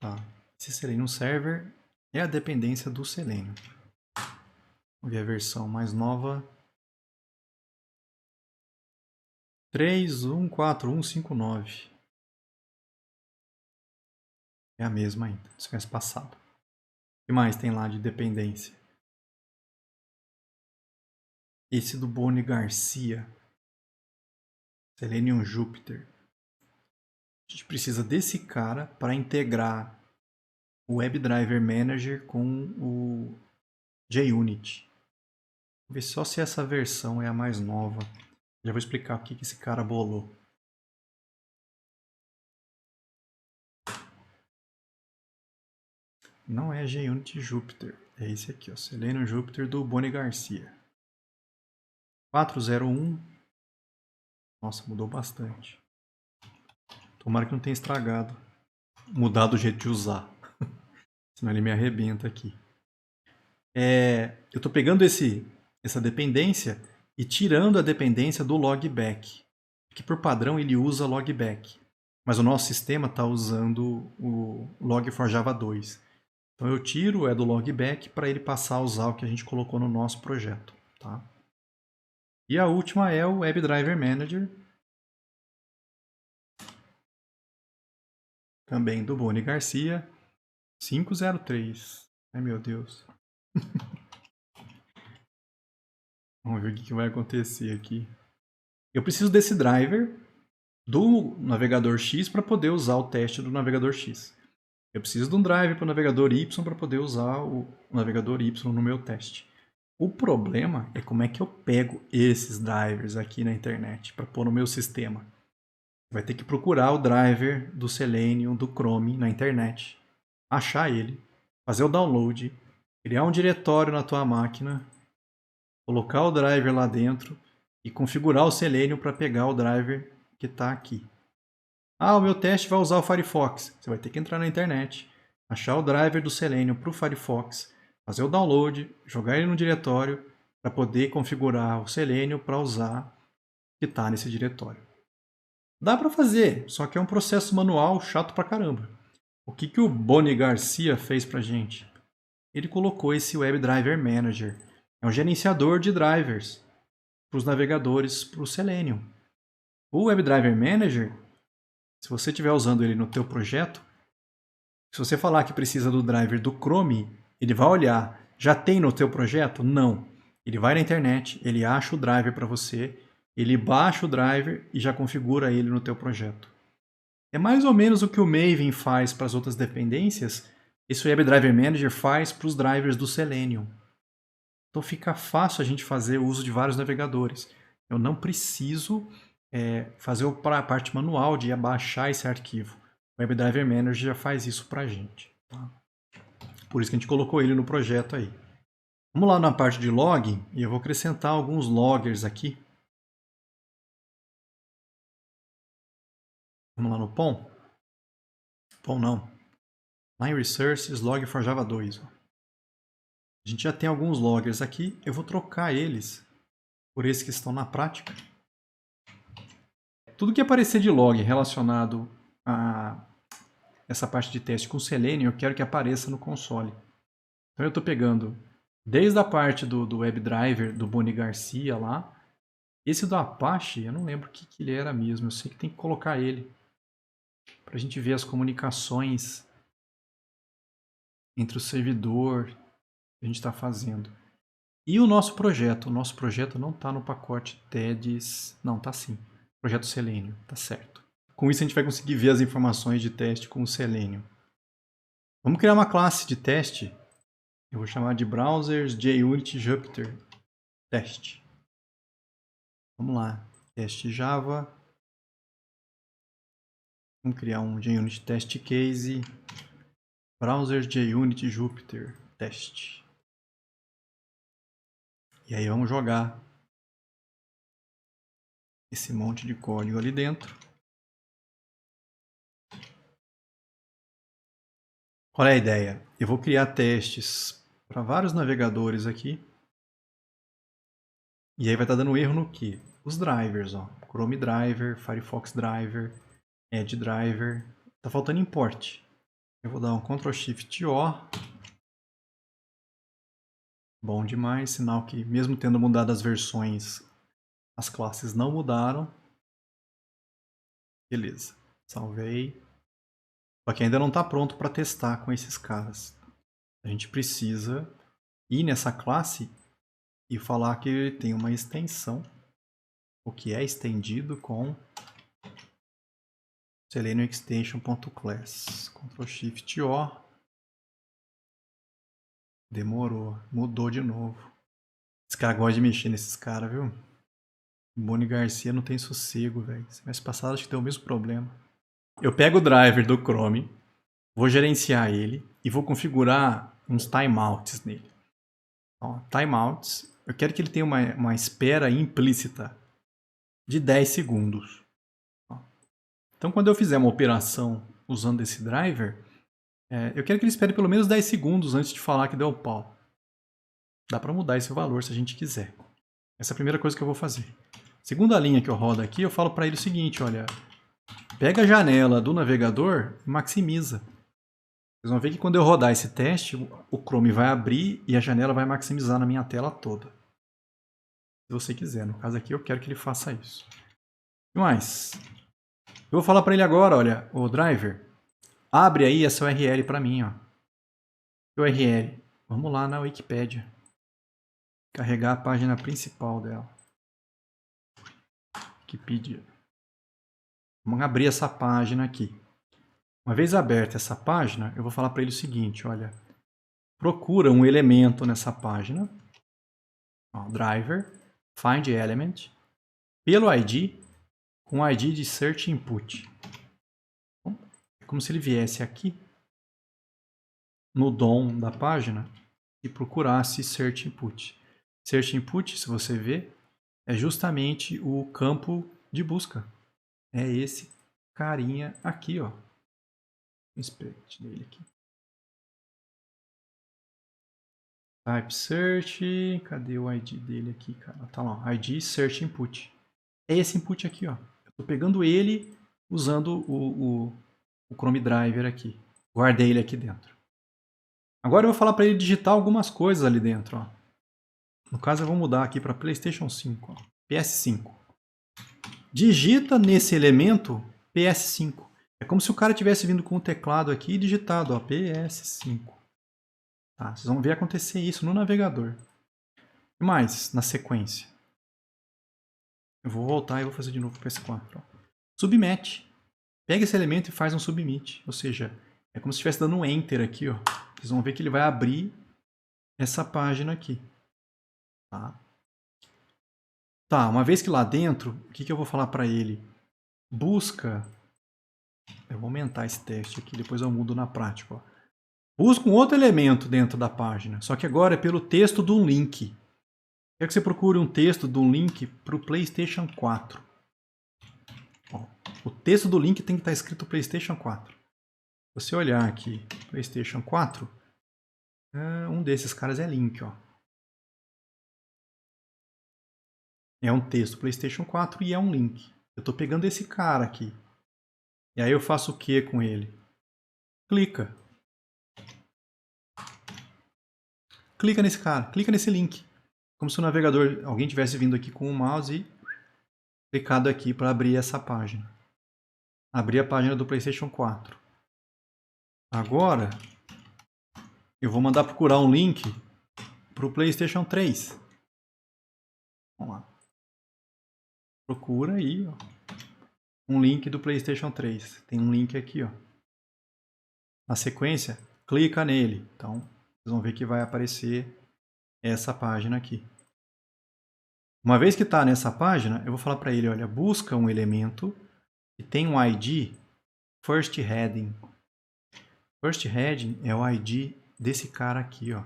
Tá? Esse Selenium Server é a dependência do Selenium. Vamos ver a versão mais nova. 3.1.4.1.5.9. É a mesma ainda, do semestre passado. O que mais tem lá de dependência? Esse do Boni Garcia. Selenium Jupyter. A gente precisa desse cara para integrar o WebDriver Manager com o JUnit. Vou ver só se essa versão é a mais nova. Já vou explicar o que esse cara bolou. Não é JUnit Jupyter. É esse aqui, ó, Selenium Jupyter do Boni Garcia. 4.0.1. Nossa, mudou bastante. Tomara que não tenha estragado. Mudado o jeito de usar. Senão ele me arrebenta aqui. Eu estou pegando essa dependência e tirando a dependência do logback. Porque por padrão ele usa logback. Mas o nosso sistema está usando o log4j 2. Então eu tiro do logback para ele passar a usar o que a gente colocou no nosso projeto. Tá? E a última é o WebDriver Manager. Também do Boni Garcia. 5.0.3. Ai meu Deus. Vamos ver o que vai acontecer aqui. Eu preciso desse driver do navegador X para poder usar o teste do navegador X. Eu preciso de um driver para o navegador Y para poder usar o navegador Y no meu teste. O problema é como é que eu pego esses drivers aqui na internet para pôr no meu sistema. Vai ter que procurar o driver do Selenium, do Chrome na internet, achar ele, fazer o download, criar um diretório na tua máquina, colocar o driver lá dentro e configurar o Selenium para pegar o driver que está aqui. Ah, o meu teste vai usar o Firefox. Você vai ter que entrar na internet, achar o driver do Selenium para o Firefox, fazer o download, jogar ele no diretório para poder configurar o Selenium para usar o que está nesse diretório. Dá para fazer, só que é um processo manual chato pra caramba. O que o Boni Garcia fez pra gente? Ele colocou esse WebDriver Manager. É um gerenciador de drivers para os navegadores para o Selenium. O WebDriver Manager, se você estiver usando ele no teu projeto, se você falar que precisa do driver do Chrome, ele vai olhar, já tem no teu projeto? Não. Ele vai na internet, ele acha o driver para você, ele baixa o driver e já configura ele no teu projeto. É mais ou menos o que o Maven faz para as outras dependências, esse WebDriver Manager faz para os drivers do Selenium. Então fica fácil a gente fazer o uso de vários navegadores. Eu não preciso fazer a parte manual de abaixar esse arquivo. O WebDriver Manager já faz isso para a gente. Tá? Por isso que a gente colocou ele no projeto aí. Vamos lá na parte de log e eu vou acrescentar alguns loggers aqui. Vamos lá no POM. POM não. Line Resources Log4Java 2. Ó. A gente já tem alguns loggers aqui. Eu vou trocar eles por esses que estão na prática. Tudo que aparecer de log relacionado a essa parte de teste com Selenium, eu quero que apareça no console. Então eu estou pegando desde a parte do WebDriver do Boni Garcia lá. Esse do Apache, eu não lembro o que ele era mesmo. Eu sei que tem que colocar ele para a gente ver as comunicações entre o servidor que a gente está fazendo. E o nosso projeto não está no pacote TEDs, não, está sim, projeto Selenium, tá certo. Com isso a gente vai conseguir ver as informações de teste com o Selenium. Vamos criar uma classe de teste, eu vou chamar de Browsers JUnit Jupyter Test. Vamos lá, teste Java. Vamos criar um JUnit Test Case, Browser JUnit Jupyter Test. E aí vamos jogar esse monte de código ali dentro. Qual é a ideia? Eu vou criar testes para vários navegadores aqui. E aí vai estar dando erro no quê? Os drivers, ó. Chrome Driver, Firefox Driver, Edge Driver. Tá faltando import. Eu vou dar um Ctrl Shift O. Bom demais, sinal que mesmo tendo mudado as versões, as classes não mudaram. Beleza, salvei. Só que ainda não está pronto para testar com esses caras. A gente precisa ir nessa classe e falar que tem uma extensão, o que é estendido com Selenium Extension.class. Ctrl Shift O. Demorou, mudou de novo. Esse cara gosta de mexer nesses caras, viu? Boni Garcia não tem sossego, velho. Semestre passado acho que deu o mesmo problema. Eu pego o driver do Chrome, vou gerenciar ele e vou configurar uns timeouts nele. Ó, timeouts, eu quero que ele tenha uma espera implícita de 10 segundos. Ó. Então, quando eu fizer uma operação usando esse driver, eu quero que ele espere pelo menos 10 segundos antes de falar que deu pau. Dá para mudar esse valor se a gente quiser. Essa é a primeira coisa que eu vou fazer. Segunda linha que eu rodo aqui, eu falo para ele o seguinte, olha, pega a janela do navegador e maximiza. Vocês vão ver que quando eu rodar esse teste, o Chrome vai abrir e a janela vai maximizar na minha tela toda. Se você quiser, no caso aqui eu quero que ele faça isso. E mais, eu vou falar para ele agora, olha, o driver, abre aí essa URL para mim, ó. URL, vamos lá na Wikipedia. Carregar a página principal dela. Wikipedia. Vamos abrir essa página aqui. Uma vez aberta essa página, eu vou falar para ele o seguinte, olha, procura um elemento nessa página, ó, driver, find element, pelo ID, com ID de search input. Então, é como se ele viesse aqui, no DOM da página, e procurasse search input. Search input, se você ver, é justamente o campo de busca. É esse carinha aqui, ó. Inspect dele aqui. Type search, cadê o ID dele aqui, cara? Tá lá, ID search input. É esse input aqui, ó. Eu tô pegando ele usando o Chrome Driver aqui. Guardei ele aqui dentro. Agora eu vou falar para ele digitar algumas coisas ali dentro, ó. No caso eu vou mudar aqui para PlayStation 5, ó. PS5. Digita nesse elemento PS5. É como se o cara tivesse vindo com o teclado aqui e digitado, ó, PS5. Tá, vocês vão ver acontecer isso no navegador. E mais, na sequência. Eu vou voltar e vou fazer de novo o PS4. Ó. Submete. Pega esse elemento e faz um submit. Ou seja, é como se estivesse dando um enter aqui. Ó. Vocês vão ver que ele vai abrir essa página aqui. Tá, uma vez que lá dentro, o que eu vou falar para ele? Busca. Eu vou aumentar esse teste aqui, depois eu mudo na prática. Ó. Busca um outro elemento dentro da página, só que agora é pelo texto de um link. Quero que você procure um texto de um link para o PlayStation 4. Ó, o texto do link tem que estar escrito PlayStation 4. Se você olhar aqui, PlayStation 4, um desses caras é link. Ó. É um texto PlayStation 4 e é um link. Eu estou pegando esse cara aqui. E aí eu faço o que com ele? Clica. Clica nesse cara, clica nesse link. Como se o navegador, alguém tivesse vindo aqui com o mouse e clicado aqui para abrir essa página. Abrir a página do PlayStation 4. Agora, eu vou mandar procurar um link para o PlayStation 3. Vamos lá. Procura aí, ó, um link do PlayStation 3. Tem um link aqui, ó. Na sequência, clica nele. Então, vocês vão ver que vai aparecer essa página aqui. Uma vez que está nessa página, eu vou falar para ele, olha, busca um elemento que tem um ID First Heading. First Heading é o ID desse cara aqui, ó.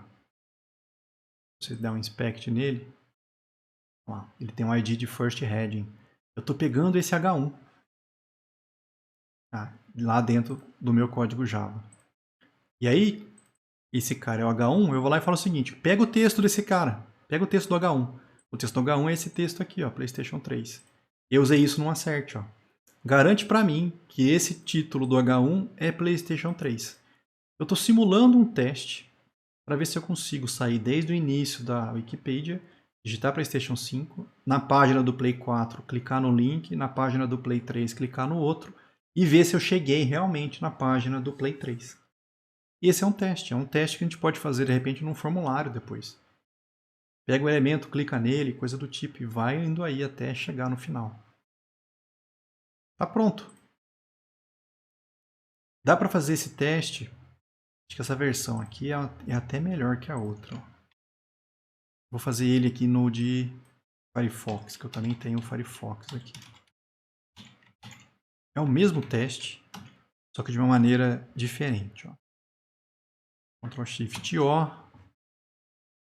Você dá um inspect nele, ó, ele tem um ID de First Heading. Eu estou pegando esse H1, tá, lá dentro do meu código Java. E aí, esse cara é o H1, eu vou lá e falo o seguinte, pega o texto desse cara, pega o texto do H1. O texto do H1 é esse texto aqui, ó, PlayStation 3. Eu usei isso no assert, ó. Garante para mim que esse título do H1 é PlayStation 3. Eu estou simulando um teste para ver se eu consigo sair desde o início da Wikipedia, digitar PlayStation 5, na página do Play 4, clicar no link, na página do Play 3, clicar no outro, e ver se eu cheguei realmente na página do Play 3. E esse é um teste que a gente pode fazer de repente num formulário depois. Pega o elemento, clica nele, coisa do tipo, e vai indo aí até chegar no final. Tá pronto. Dá para fazer esse teste. Acho que essa versão aqui é até melhor que a outra. Vou fazer ele aqui no de Firefox, que eu também tenho o Firefox aqui. É o mesmo teste, só que de uma maneira diferente. Ó. Ctrl Shift O.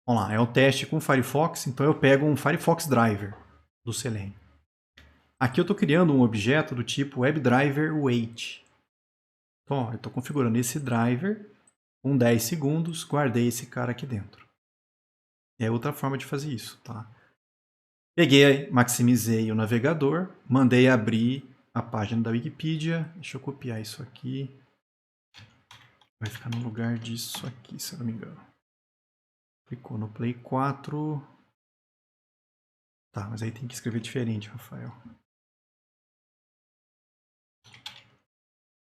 Vamos lá, é um teste com o Firefox, então eu pego um Firefox Driver do Selenium. Aqui eu estou criando um objeto do tipo WebDriverWait. Então, ó, eu estou configurando esse driver com 10 segundos, guardei esse cara aqui dentro. É outra forma de fazer isso, tá? Peguei, maximizei o navegador, mandei abrir a página da Wikipedia. Deixa eu copiar isso aqui. Vai ficar no lugar disso aqui, se eu não me engano. Clicou no Play 4. Tá, mas aí tem que escrever diferente, Rafael.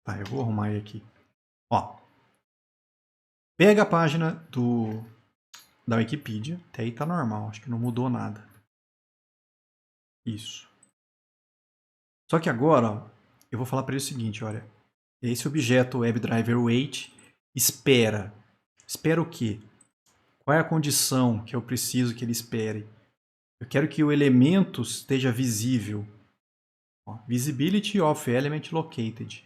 Tá, eu vou arrumar ele aqui. Ó, pega a página da Wikipedia. Até aí tá normal, acho que não mudou nada. Isso. Só que agora, ó, eu vou falar para ele o seguinte, olha. Esse objeto WebDriverWait espera. Espera o quê? Qual é a condição que eu preciso que ele espere? Eu quero que o elemento esteja visível. Ó, visibility of element located.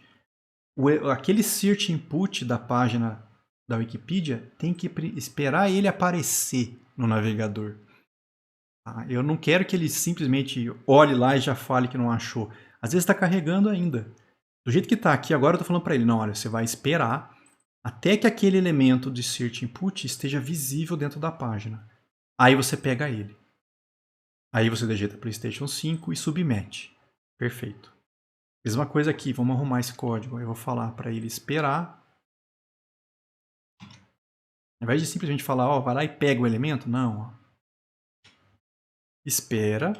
Aquele search input da página da Wikipedia tem que esperar ele aparecer no navegador. Tá? Eu não quero que ele simplesmente olhe lá e já fale que não achou. Às vezes está carregando ainda. Do jeito que está aqui agora, eu estou falando para ele, não, olha, você vai esperar até que aquele elemento de search input esteja visível dentro da página. Aí você pega ele. Aí você digita PlayStation 5 e submete. Perfeito. Mesma coisa aqui, vamos arrumar esse código. Eu vou falar para ele esperar. Ao invés de simplesmente falar, ó, vai lá e pega o elemento, não. Ó. Espera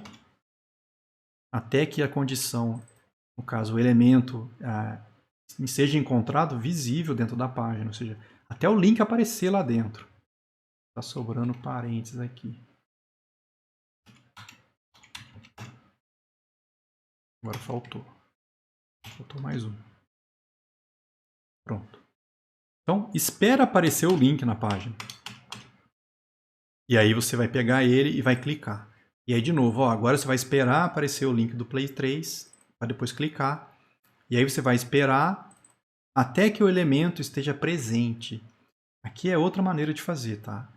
até que a condição, no caso o elemento, seja encontrado visível dentro da página. Ou seja, até o link aparecer lá dentro. Está sobrando parênteses aqui. Agora faltou. Faltou mais um. Pronto. Então, espera aparecer o link na página. E aí você vai pegar ele e vai clicar. E aí, de novo, ó, agora você vai esperar aparecer o link do Play 3, para depois clicar. E aí você vai esperar até que o elemento esteja presente. Aqui é outra maneira de fazer, tá?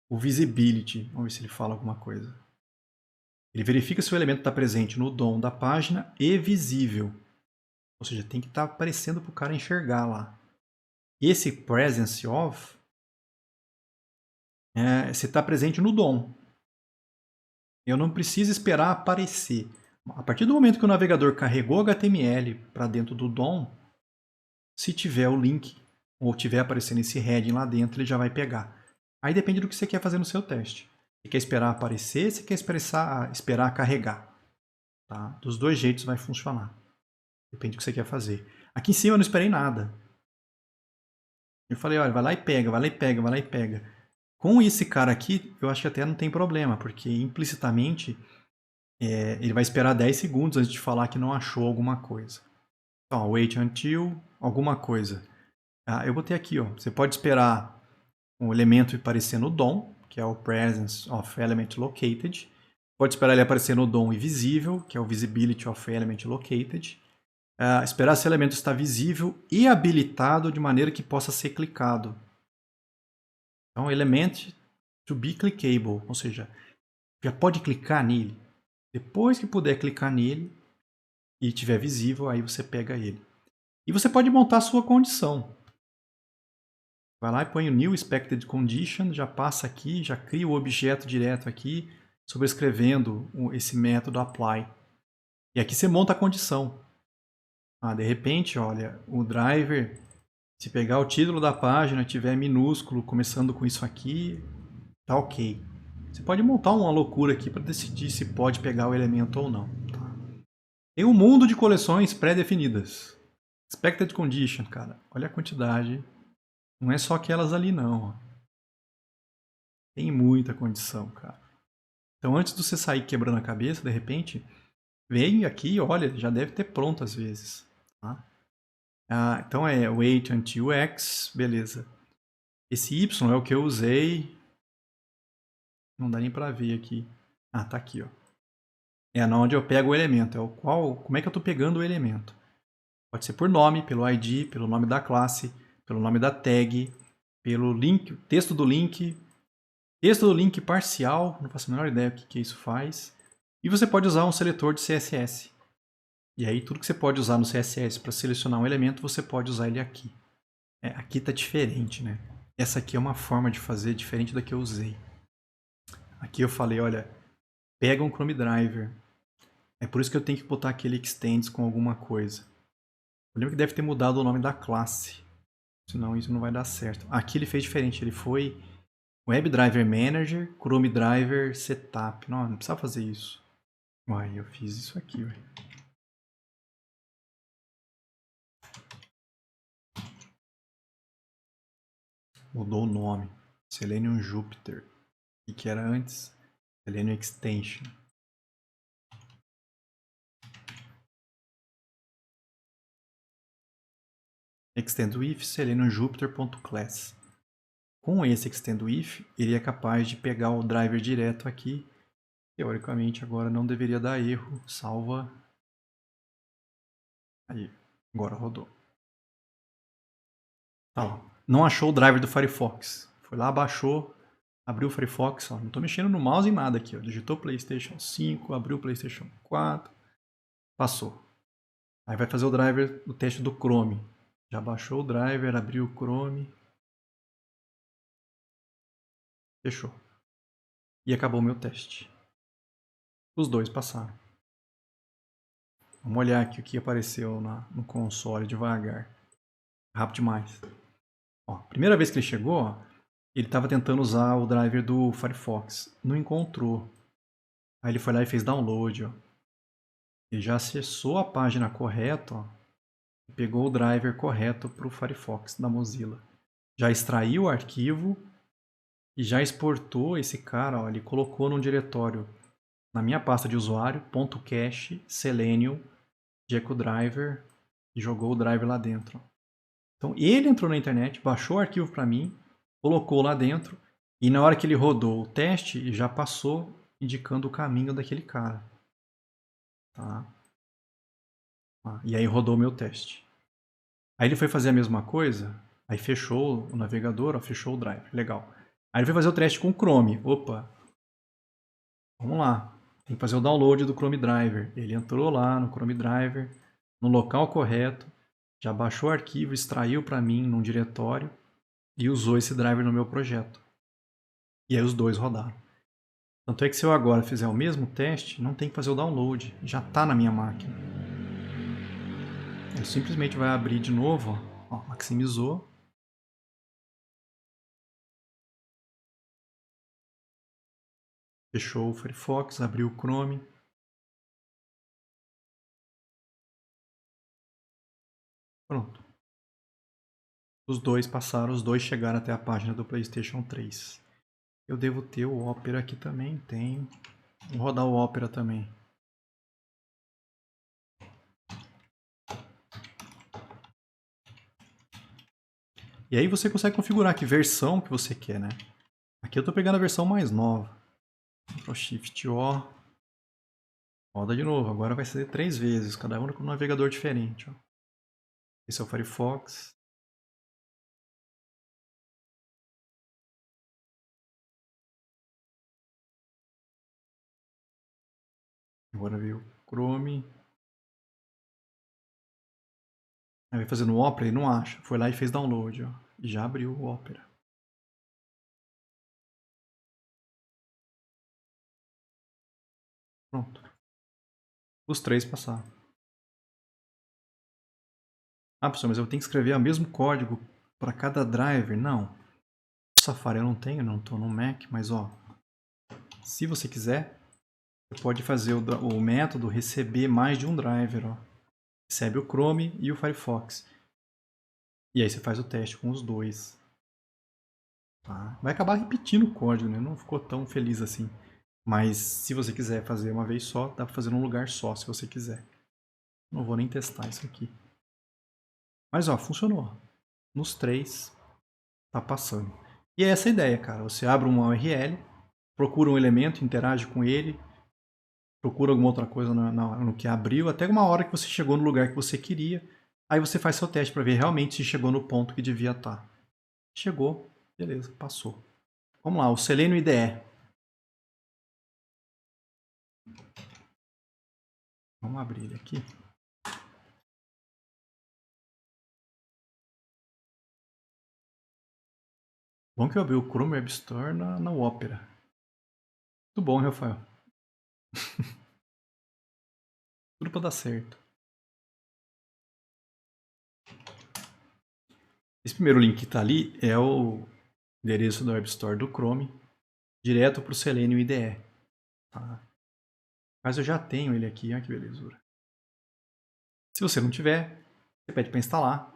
O visibility, vamos ver se ele fala alguma coisa. Ele verifica se o elemento está presente no DOM da página e visível. Ou seja, tem que estar aparecendo para o cara enxergar lá. Esse presence of, se está presente no DOM. Eu não preciso esperar aparecer. A partir do momento que o navegador carregou HTML para dentro do DOM, se tiver o link ou tiver aparecendo esse heading lá dentro, ele já vai pegar. Aí depende do que você quer fazer no seu teste. Você quer esperar aparecer, você quer esperar carregar. Tá? Dos dois jeitos vai funcionar. Depende do que você quer fazer. Aqui em cima eu não esperei nada. Eu falei, olha, vai lá e pega, vai lá e pega, vai lá e pega. Com esse cara aqui, eu acho que até não tem problema, porque implicitamente ele vai esperar 10 segundos antes de falar que não achou alguma coisa. Então, wait until alguma coisa. Eu botei aqui, ó. Você pode esperar um elemento aparecer no DOM, que é o Presence of Element Located. Pode esperar ele aparecer no DOM invisível, que é o Visibility of Element Located. Esperar se o elemento está visível e habilitado de maneira que possa ser clicado. Então, element to be clickable, ou seja, já pode clicar nele. Depois que puder clicar nele e estiver visível, aí você pega ele. E você pode montar a sua condição. Vai lá e põe o New Expected Condition, já passa aqui, já cria o objeto direto aqui, sobrescrevendo esse método apply. E aqui você monta a condição. De repente, olha, o driver, se pegar o título da página, tiver minúsculo, começando com isso aqui, tá ok. Você pode montar uma loucura aqui para decidir se pode pegar o elemento ou não. Tá? Tem um mundo de coleções pré-definidas. Expected Condition, cara. Olha a quantidade. Não é só aquelas ali, não. Tem muita condição, cara. Então, antes de você sair quebrando a cabeça, de repente, vem aqui, olha, já deve ter pronto às vezes. Tá? Então é wait until x, beleza. Esse y é o que eu usei. Não dá nem para ver aqui. Tá aqui, ó. É onde eu pego o elemento. Como é que eu estou pegando o elemento? Pode ser por nome, pelo ID, pelo nome da classe, pelo nome da tag, pelo link, texto do link parcial, não faço a menor ideia do que isso faz. E você pode usar um seletor de CSS. E aí tudo que você pode usar no CSS para selecionar um elemento, você pode usar ele aqui. Aqui está diferente, né? Essa aqui é uma forma de fazer diferente da que eu usei. Aqui eu falei, olha, pega um Chrome Driver. É por isso que eu tenho que botar aquele extends com alguma coisa. Eu lembro que deve ter mudado o nome da classe. Senão isso não vai dar certo. Aqui ele fez diferente. Ele foi WebDriver Manager, Chrome Driver Setup. Não precisava fazer isso. Uai, eu fiz isso aqui, ué. Mudou o nome. Selenium Jupyter. O que era antes? Selenium Extension. Extend with Selenium Jupyter.class. Com esse extend with, ele é capaz de pegar o driver direto aqui. Teoricamente, agora não deveria dar erro. Salva. Aí, agora rodou. Tá. Não achou o driver do Firefox. Foi lá, baixou, abriu o Firefox. Ó, não estou mexendo no mouse em nada aqui. Ó. Digitou PlayStation 5, abriu o PlayStation 4. Passou. Aí vai fazer o driver do teste do Chrome. Já baixou o driver, abriu o Chrome. Fechou. E acabou o meu teste. Os dois passaram. Vamos olhar aqui o que apareceu no console devagar. Rápido demais. Ó, primeira vez que ele chegou, ó, ele estava tentando usar o driver do Firefox. Não encontrou. Aí ele foi lá e fez download. Ó. Ele já acessou a página correta, ó, e pegou o driver correto para o Firefox da Mozilla. Já extraiu o arquivo e já exportou esse cara. Ó, ele colocou num diretório na minha pasta de usuário, .cache, selenium, driver, e jogou o driver lá dentro. Então ele entrou na internet, baixou o arquivo para mim, colocou lá dentro, e na hora que ele rodou o teste, já passou indicando o caminho daquele cara. Tá? E aí rodou o meu teste. Aí ele foi fazer a mesma coisa, aí fechou o navegador, ó, fechou o drive, legal. Aí ele foi fazer o teste com o Chrome. Opa, vamos lá. Tem que fazer o download do Chrome Driver. Ele entrou lá no Chrome Driver, no local correto, já baixou o arquivo, extraiu para mim num diretório e usou esse driver no meu projeto. E aí os dois rodaram. Tanto é que se eu agora fizer o mesmo teste, não tem que fazer o download, já está na minha máquina. Ele simplesmente vai abrir de novo, ó, maximizou. Fechou o Firefox, abriu o Chrome. Pronto. Os dois passaram, os dois chegaram até a página do PlayStation 3. Eu devo ter o Opera aqui também, tenho. Vou rodar o Opera também. E aí você consegue configurar que versão que você quer, né? Aqui eu estou pegando a versão mais nova. Ctrl Shift O. Roda de novo. Agora vai ser 3 vezes, cada um com um navegador diferente. Ó. Esse é o Firefox. Agora veio o Chrome. Aí vai fazer no Opera e não acha. Foi lá e fez download. Ó. E já abriu o Opera. Pronto. Os 3 passaram. Ah, pessoal, mas eu tenho que escrever o mesmo código para cada driver? Não. O Safari eu não tenho, não estou no Mac, mas ó, se você quiser, você pode fazer o método receber mais de um driver. Ó. Recebe o Chrome e o Firefox. E aí você faz o teste com os dois. Tá? Vai acabar repetindo o código, né? Não ficou tão feliz assim. Mas se você quiser fazer uma vez só, dá para fazer num lugar só, se você quiser. Não vou nem testar isso aqui. Mas ó, funcionou. Nos 3, tá passando. E é essa a ideia, cara. Você abre uma URL, procura um elemento, interage com ele, procura alguma outra coisa no que abriu, até uma hora que você chegou no lugar que você queria. Aí você faz seu teste para ver realmente se chegou no ponto que devia estar. Chegou, beleza, passou. Vamos lá, o Selenium IDE. Vamos abrir ele aqui. Bom que eu abri o Chrome Web Store na Opera. Muito bom, Rafael. Tudo para dar certo. Esse primeiro link que está ali é o endereço do Web Store do Chrome, direto para o Selenium IDE. Tá? Mas eu já tenho ele aqui, olha que belezura. Se você não tiver, você pede para instalar.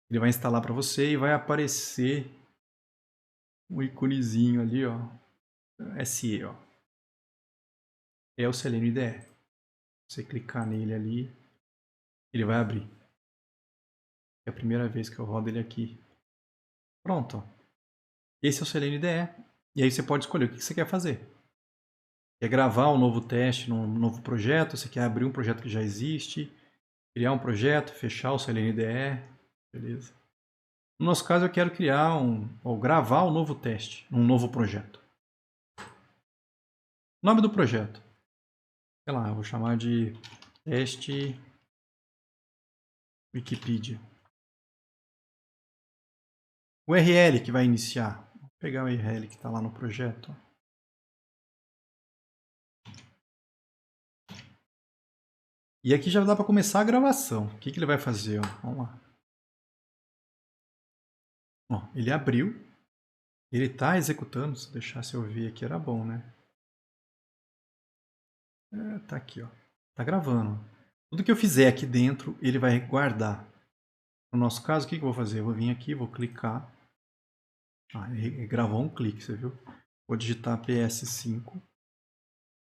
Ele vai instalar para você e vai aparecer um íconezinho ali, ó. SE, ó. É o Selenium IDE. Você clicar nele ali, ele vai abrir. É a primeira vez que eu rodo ele aqui. Pronto. Esse é o Selenium IDE. E aí você pode escolher o que você quer fazer. Quer gravar um novo teste num novo projeto? Você quer abrir um projeto que já existe? Criar um projeto? Fechar o Selenium IDE? Beleza. No nosso caso, eu quero criar ou gravar um novo teste num novo projeto. Nome do projeto. Sei lá, eu vou chamar de teste Wikipedia. O URL que vai iniciar. Vou pegar o URL que está lá no projeto. E aqui já dá para começar a gravação. O que ele vai fazer? Ó? Vamos lá. Ó, ele abriu. Ele está executando. Se deixasse eu ver aqui era bom, né? Tá aqui, ó. Tá gravando. Tudo que eu fizer aqui dentro, ele vai guardar. No nosso caso, o que eu vou fazer? Eu vou vir aqui, vou clicar. Ah, ele gravou um clique, você viu? Vou digitar PS5.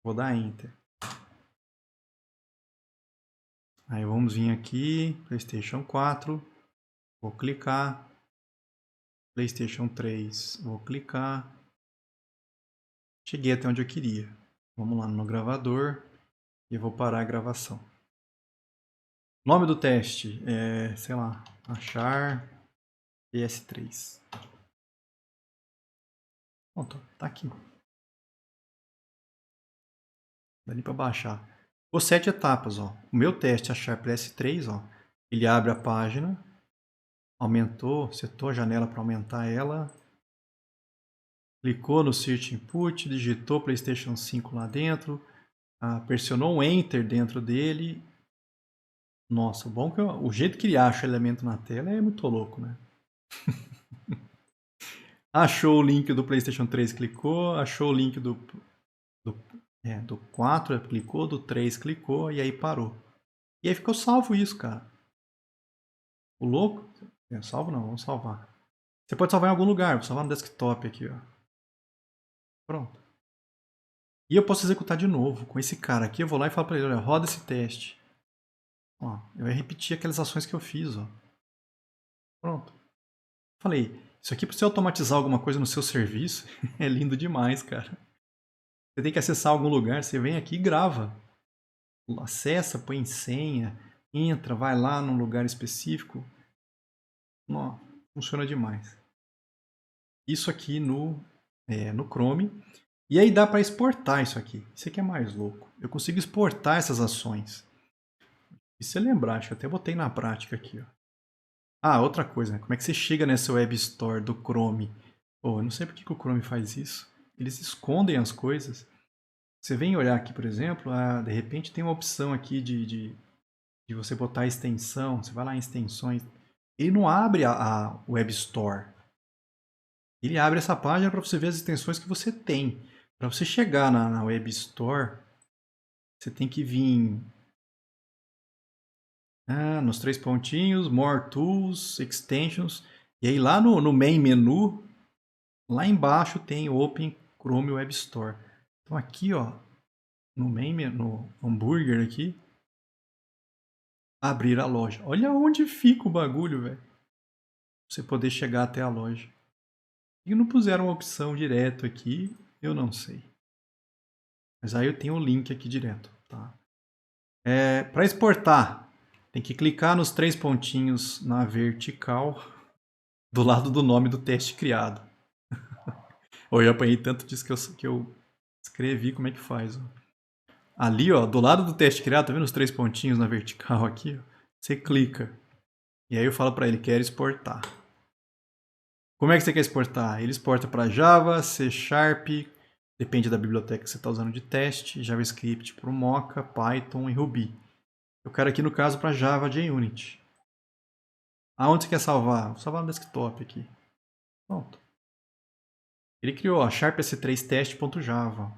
Vou dar Enter. Aí vamos vir aqui, PlayStation 4. Vou clicar. PlayStation 3. Vou clicar. Cheguei até onde eu queria. Vamos lá no gravador. E vou parar a gravação. Nome do teste é, sei lá, achar PS3. Pronto, tá aqui. Dá nem para baixar. Os 7 etapas, ó. O meu teste achar PS3, ó. Ele abre a página, aumentou, setou a janela para aumentar ela, clicou no Search Input, digitou PlayStation 5 lá dentro, pressionou um Enter dentro dele. Nossa, bom que o jeito que ele acha o elemento na tela é muito louco, né? Achou o link do PlayStation 3, clicou, achou o link do 4, clicou, do 3 clicou e aí parou. E aí ficou salvo isso, cara. O louco? Salvo não, vamos salvar. Você pode salvar em algum lugar, vou salvar no desktop aqui, ó. Pronto. E eu posso executar de novo. Com esse cara aqui, eu vou lá e falo para ele, olha, roda esse teste. Ó, eu ia repetir aquelas ações que eu fiz, ó. Pronto. Falei, isso aqui para você automatizar alguma coisa no seu serviço é lindo demais, cara. Você tem que acessar algum lugar, você vem aqui e grava. Acessa, põe em senha, entra, vai lá num lugar específico. Ó, funciona demais. Isso aqui no Chrome. E aí dá para exportar isso aqui. Isso aqui é mais louco. Eu consigo exportar essas ações. E se lembrar, acho que eu até botei na prática aqui. Ó. Ah, outra coisa, né? Como é que você chega nessa Web Store do Chrome? Pô, eu não sei por que o Chrome faz isso. Eles escondem as coisas. Você vem olhar aqui, por exemplo, de repente tem uma opção aqui de você botar a extensão. Você vai lá em extensões. Ele não abre a Web Store. Ele abre essa página para você ver as extensões que você tem. Para você chegar na Web Store, você tem que vir nos 3 pontinhos, More Tools, Extensions. E aí lá no Main Menu, lá embaixo tem Open Chrome Web Store. Então aqui, ó, no Main Menu, no hambúrguer aqui, abrir a loja. Olha onde fica o bagulho, velho. Você poder chegar até a loja. E não puseram uma opção direto aqui, eu não sei. Mas aí eu tenho o link aqui direto, tá? Para exportar, tem que clicar nos 3 pontinhos na vertical do lado do nome do teste criado. Ou eu apanhei tanto disso que eu escrevi como é que faz. Ó. Ali, ó, do lado do teste criado, tá vendo os 3 pontinhos na vertical aqui? Ó? Você clica. E aí eu falo para ele, quero exportar. Como é que você quer exportar? Ele exporta para Java, C Sharp, depende da biblioteca que você está usando de teste, JavaScript para o Mocha, Python e Ruby. Eu quero aqui no caso para Java JUnit. Aonde você quer salvar? Vou salvar no desktop aqui. Pronto. Ele criou a Sharp S3 teste.java.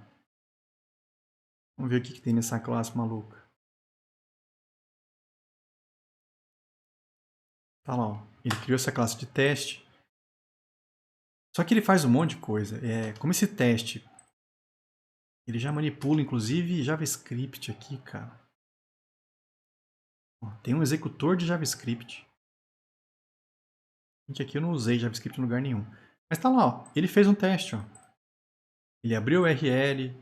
Vamos ver o que tem nessa classe maluca. Tá lá, ó. Ele criou essa classe de teste. Só que ele faz um monte de coisa. Como esse teste, ele já manipula, inclusive, JavaScript aqui, cara. Ó, tem um executor de JavaScript. Gente, aqui eu não usei JavaScript em lugar nenhum. Mas tá lá, ó. Ele fez um teste, ó. Ele abriu o URL,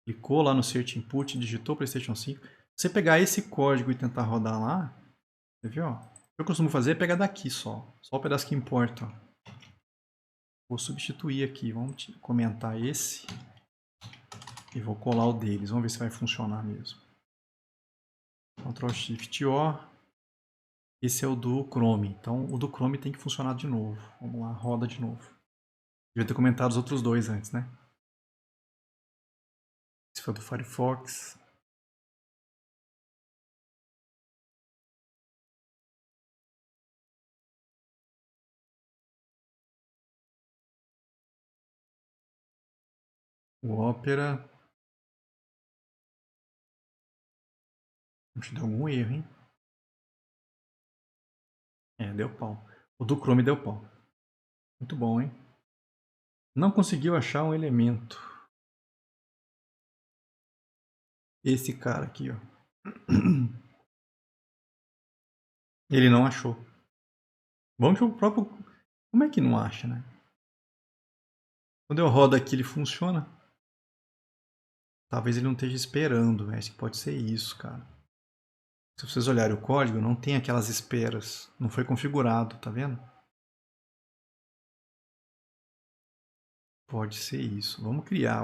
clicou lá no Search Input, digitou PlayStation 5. Se você pegar esse código e tentar rodar lá, você viu, ó? O que eu costumo fazer é pegar daqui só o pedaço que importa. Ó. Vou substituir aqui, vamos comentar esse e vou colar o deles. Vamos ver se vai funcionar mesmo. Ctrl Shift O. Esse é o do Chrome. Então o do Chrome tem que funcionar de novo. Vamos lá, roda de novo. Devia ter comentado os outros dois antes, né? Esse foi do Firefox. O Opera. Acho que deu algum erro, hein? Deu pau. O do Chrome deu pau. Muito bom, hein? Não conseguiu achar um elemento. Esse cara aqui, ó. Ele não achou. Bom que o próprio... Como é que não acha, né? Quando eu rodo aqui, ele funciona. Talvez ele não esteja esperando, né? Acho que pode ser isso, cara. Se vocês olharem o código, não tem aquelas esperas. Não foi configurado, tá vendo? Pode ser isso. Vamos criar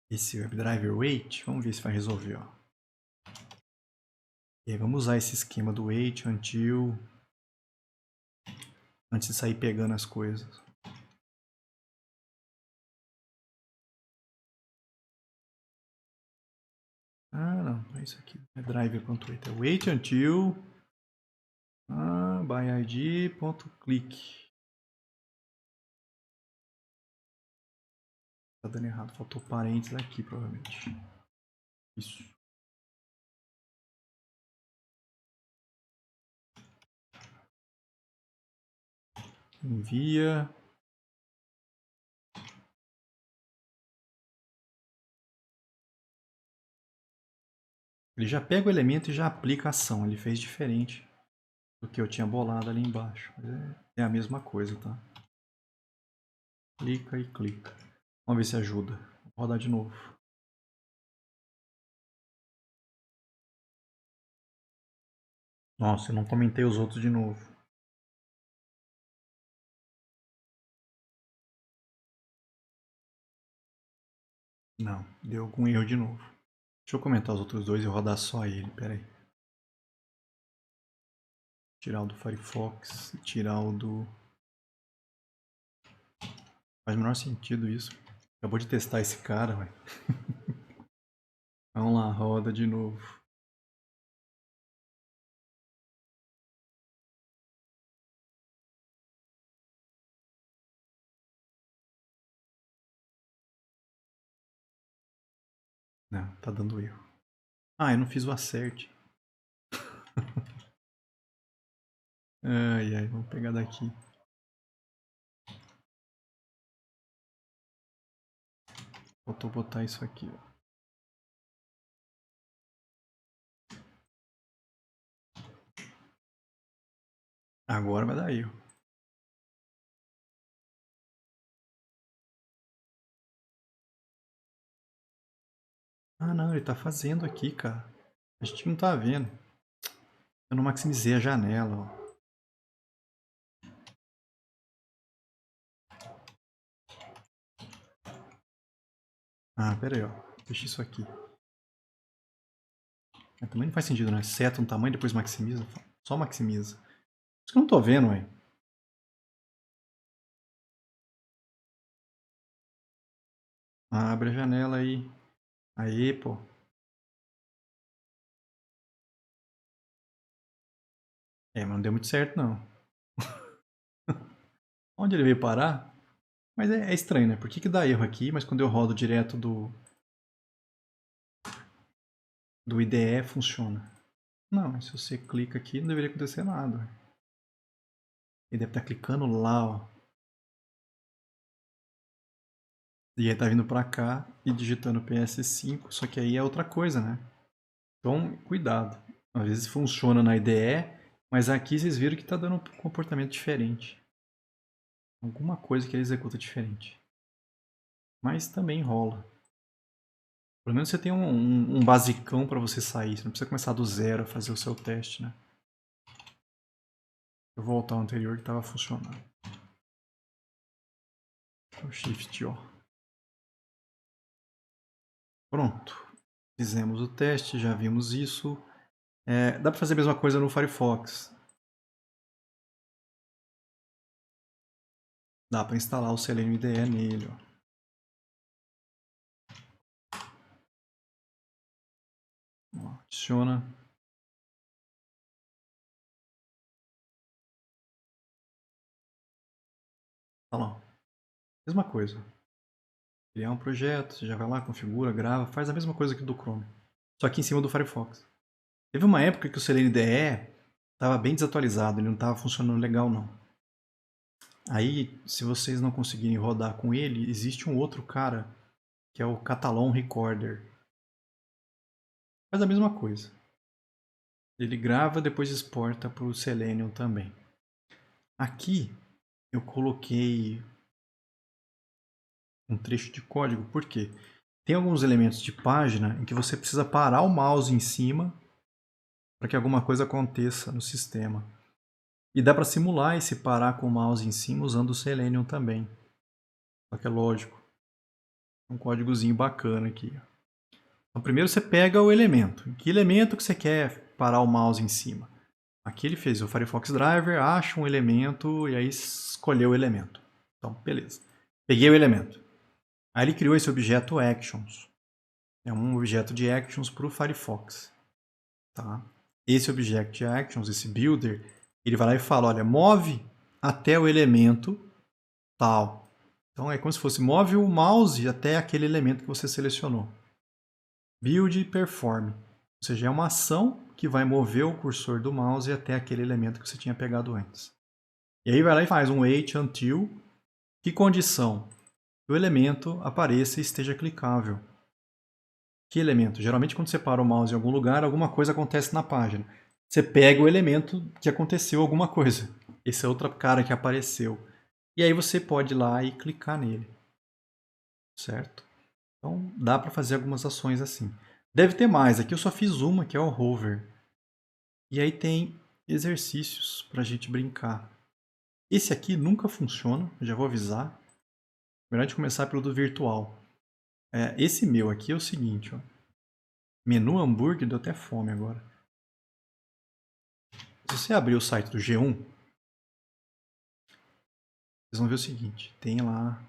esse WebDriver Wait. Vamos ver se vai resolver, ó. E aí vamos usar esse esquema do wait until... Antes de sair pegando as coisas. Não é isso aqui. É driver.wait. É wait until by id.click. Tá dando errado. Faltou parênteses aqui, provavelmente. Isso. Envia. Ele já pega o elemento e já aplica a ação. Ele fez diferente do que eu tinha bolado ali embaixo. É a mesma coisa, tá? Clica e clica. Vamos ver se ajuda. Vou rodar de novo. Nossa, eu não comentei os outros de novo. Não, deu algum erro de novo. Deixa eu comentar os outros dois e rodar só ele. Pera aí. Tirar o do Firefox e tirar o do... Faz o menor sentido isso. Acabou de testar esse cara, velho. Vamos lá, roda de novo. Não, tá dando erro. Ah, eu não fiz o acerte. Ai, ai, vamos pegar daqui. Faltou botar isso aqui, ó. Agora vai dar erro. Ah, não, ele tá fazendo aqui, cara. A gente não tá vendo. Eu não maximizei a janela, ó. Ah, pera aí, ó. Deixa isso aqui. Mas também não faz sentido, né? Seta um tamanho, depois maximiza. Só maximiza. Isso que eu não tô vendo, ué. Abre a janela aí. Aí, pô. É, mas não deu muito certo, não. Onde ele veio parar? Mas é estranho, né? Por que dá erro aqui, mas quando eu rodo direto do IDE funciona? Não, mas se você clica aqui, não deveria acontecer nada. Ele deve estar clicando lá, ó. E aí tá vindo pra cá e digitando PS5, só que aí é outra coisa, né? Então, cuidado. Às vezes funciona na IDE, mas aqui vocês viram que tá dando um comportamento diferente. Alguma coisa que ele executa diferente. Mas também rola. Pelo menos você tem um basicão para você sair. Você não precisa começar do zero a fazer o seu teste, né? Eu vou voltar ao anterior que estava funcionando. O Shift O. Pronto. Fizemos o teste, já vimos isso. Dá para fazer a mesma coisa no Firefox. Dá para instalar o Selenium IDE nele. Ó. Adiciona. Tá lá. Mesma coisa. Criar um projeto, você já vai lá, configura, grava, faz a mesma coisa que do Chrome. Só que em cima do Firefox. Teve uma época que o Selenium IDE estava bem desatualizado, ele não estava funcionando legal não. Aí, se vocês não conseguirem rodar com ele, existe um outro cara, que é o Catalan Recorder. Faz a mesma coisa. Ele grava, depois exporta para o Selenium também. Aqui, eu coloquei um trecho de código, por quê? Tem alguns elementos de página em que você precisa parar o mouse em cima para que alguma coisa aconteça no sistema. E dá para simular esse parar com o mouse em cima usando o Selenium também. Só que é lógico. Um códigozinho bacana aqui. Então, primeiro você pega o elemento. Que elemento que você quer parar o mouse em cima? Aqui ele fez o Firefox Driver, acha um elemento e aí escolheu o elemento. Então, beleza. Peguei o elemento. Aí ele criou esse objeto Actions. É um objeto de Actions para o Firefox. Tá? Esse objeto de Actions, esse builder, ele vai lá e fala, olha, move até o elemento tal. Então é como se fosse move o mouse até aquele elemento que você selecionou. Build perform. Ou seja, é uma ação que vai mover o cursor do mouse até aquele elemento que você tinha pegado antes. E aí vai lá e faz um wait until. Que condição? Que o elemento apareça e esteja clicável. Que elemento? Geralmente quando você para o mouse em algum lugar, alguma coisa acontece na página. Você pega o elemento que aconteceu alguma coisa. Esse é outro cara que apareceu. E aí você pode ir lá e clicar nele. Certo? Então dá para fazer algumas ações assim. Deve ter mais. Aqui eu só fiz uma, que é o hover. E aí tem exercícios para a gente brincar. Esse aqui nunca funciona, já vou avisar. Melhor a gente começar pelo do virtual. Esse meu aqui é o seguinte, ó. Menu hambúrguer, deu até fome agora. Se você abrir o site do G1, vocês vão ver o seguinte, tem lá...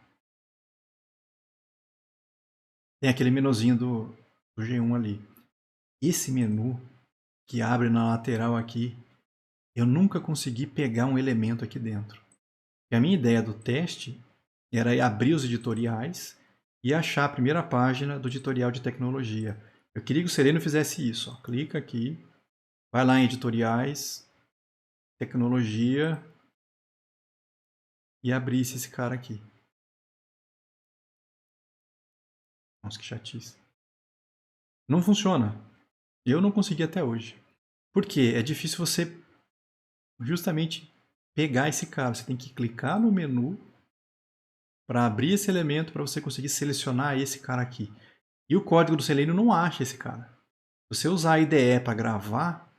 Tem aquele menuzinho do G1 ali. Esse menu que abre na lateral aqui, eu nunca consegui pegar um elemento aqui dentro. E a minha ideia do teste era abrir os editoriais e achar a primeira página do editorial de tecnologia. Eu queria que o Sereno fizesse isso. Ó. Clica aqui, vai lá em editoriais, tecnologia e abrisse esse cara aqui. Nossa, que chatice. Não funciona. Eu não consegui até hoje. Por quê? É difícil você justamente pegar esse cara. Você tem que clicar no menu para abrir esse elemento para você conseguir selecionar esse cara aqui. E o código do Selenium não acha esse cara. Se você usar a IDE para gravar,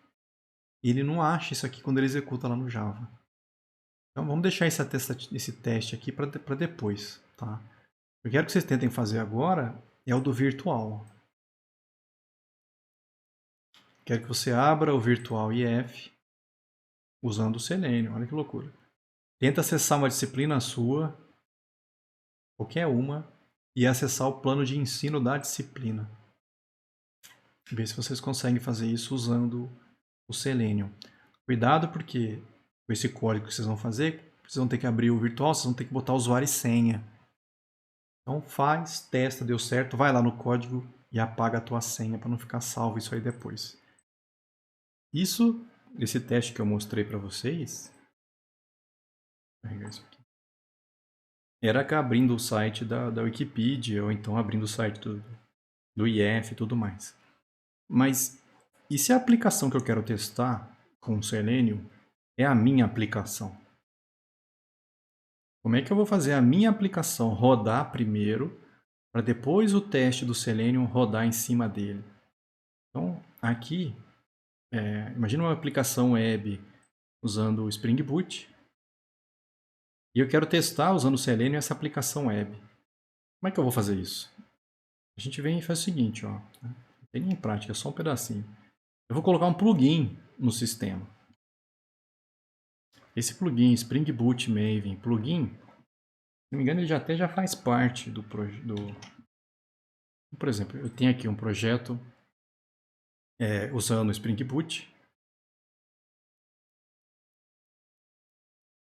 ele não acha isso aqui quando ele executa lá no Java. Então vamos deixar esse teste aqui para depois. Tá? O que eu quero que vocês tentem fazer agora é o do virtual. Quero que você abra o virtual IF usando o Selenium. Olha que loucura. Tenta acessar uma disciplina sua, qualquer uma, e acessar o plano de ensino da disciplina. Ver se vocês conseguem fazer isso usando o Selenium. Cuidado porque com esse código que vocês vão fazer, vocês vão ter que abrir o virtual, vocês vão ter que botar usuário e senha. Então faz, testa, deu certo, vai lá no código e apaga a tua senha para não ficar salvo isso aí depois. Isso, esse teste que eu mostrei para vocês, vou carregar isso aqui, era abrindo o site da Wikipedia ou então abrindo o site do IF e tudo mais. Mas e se a aplicação que eu quero testar com o Selenium é a minha aplicação? Como é que eu vou fazer a minha aplicação rodar primeiro, para depois o teste do Selenium rodar em cima dele? Então, aqui, imagina uma aplicação web usando o Spring Boot, e eu quero testar usando o Selenium essa aplicação web. Como é que eu vou fazer isso? A gente vem e faz o seguinte, ó, não tem nem prática, é só um pedacinho. Eu vou colocar um plugin no sistema. Esse plugin, Spring Boot Maven plugin, se não me engano, ele até já faz parte do projeto. Por exemplo, eu tenho aqui um projeto usando o Spring Boot.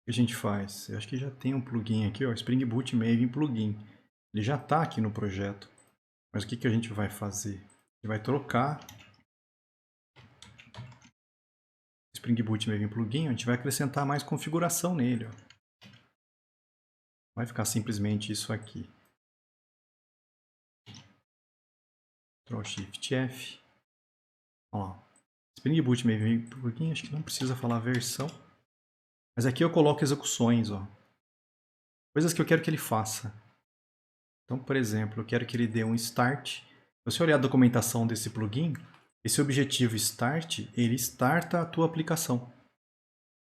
O que a gente faz? Eu acho que já tem um plugin aqui, ó, Spring Boot Maven plugin. Ele já está aqui no projeto. Mas o que, que a gente vai fazer? A gente vai trocar Spring Boot Maven plugin, a gente vai acrescentar mais configuração nele. Ó. Vai ficar simplesmente isso aqui. Ctrl Shift F. Ó, Spring Boot Maven plugin, acho que não precisa falar versão. Mas aqui eu coloco execuções, ó. Coisas que eu quero que ele faça. Então, por exemplo, eu quero que ele dê um start. Se você olhar a documentação desse plugin, esse objetivo start, ele starta a tua aplicação.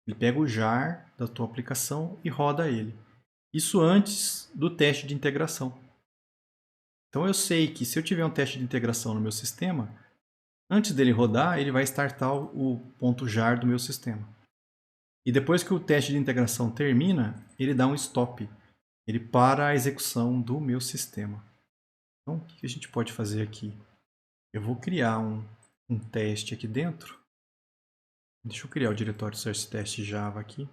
Ele pega o jar da tua aplicação e roda ele. Isso antes do teste de integração. Então eu sei que se eu tiver um teste de integração no meu sistema, antes dele rodar, ele vai startar o ponto jar do meu sistema. E depois que o teste de integração termina, ele dá um stop. Ele para a execução do meu sistema. Então, o que a gente pode fazer aqui? Eu vou criar um teste aqui dentro. Deixa eu criar o diretório source test Java aqui.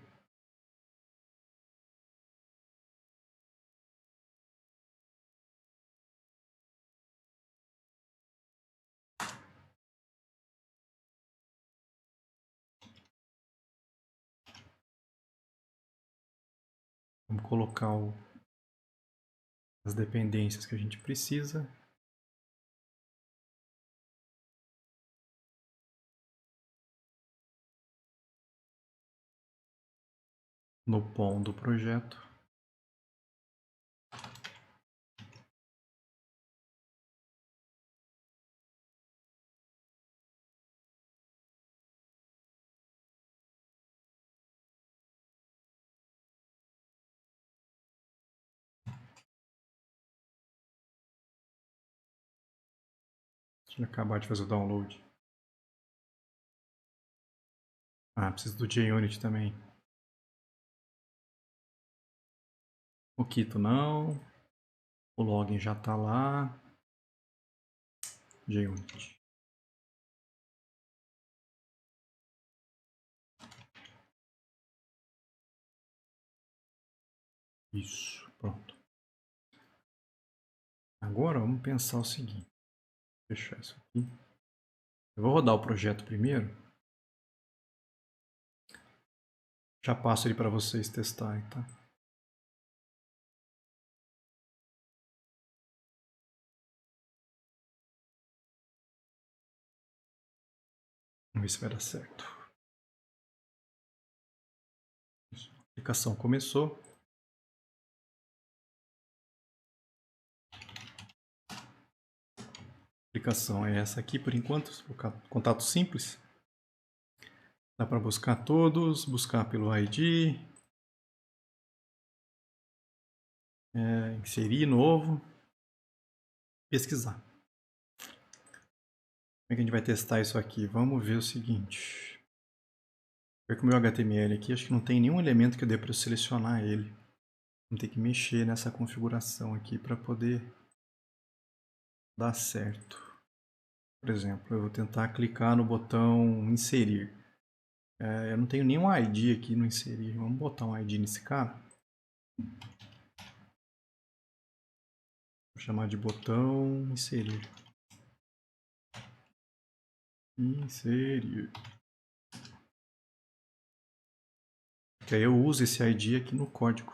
Vamos colocar as dependências que a gente precisa. no POM do projeto. Deixa eu acabar de fazer o download. Ah, preciso do JUnit também. O Kito não. O login já está lá. JUnit. Isso, pronto. Agora vamos pensar o seguinte. Vou fechar isso aqui. Eu vou rodar o projeto primeiro. Já passo ele para vocês testarem, tá? Vamos ver se vai dar certo. Isso. A aplicação começou. A aplicação é essa aqui por enquanto. Contato simples. Dá para buscar todos, buscar pelo ID. Inserir novo. Pesquisar. Como é que a gente vai testar isso aqui? Vamos ver o seguinte. Ver com o meu HTML aqui, acho que não tem nenhum elemento que eu dê para selecionar ele. Vamos ter que mexer nessa configuração aqui para poder dar certo. Por exemplo, eu vou tentar clicar no botão inserir. Eu não tenho nenhum ID aqui no inserir. Vamos botar um ID nesse cara. Vou chamar de botão inserir. Inserir. Que aí eu uso esse ID aqui no código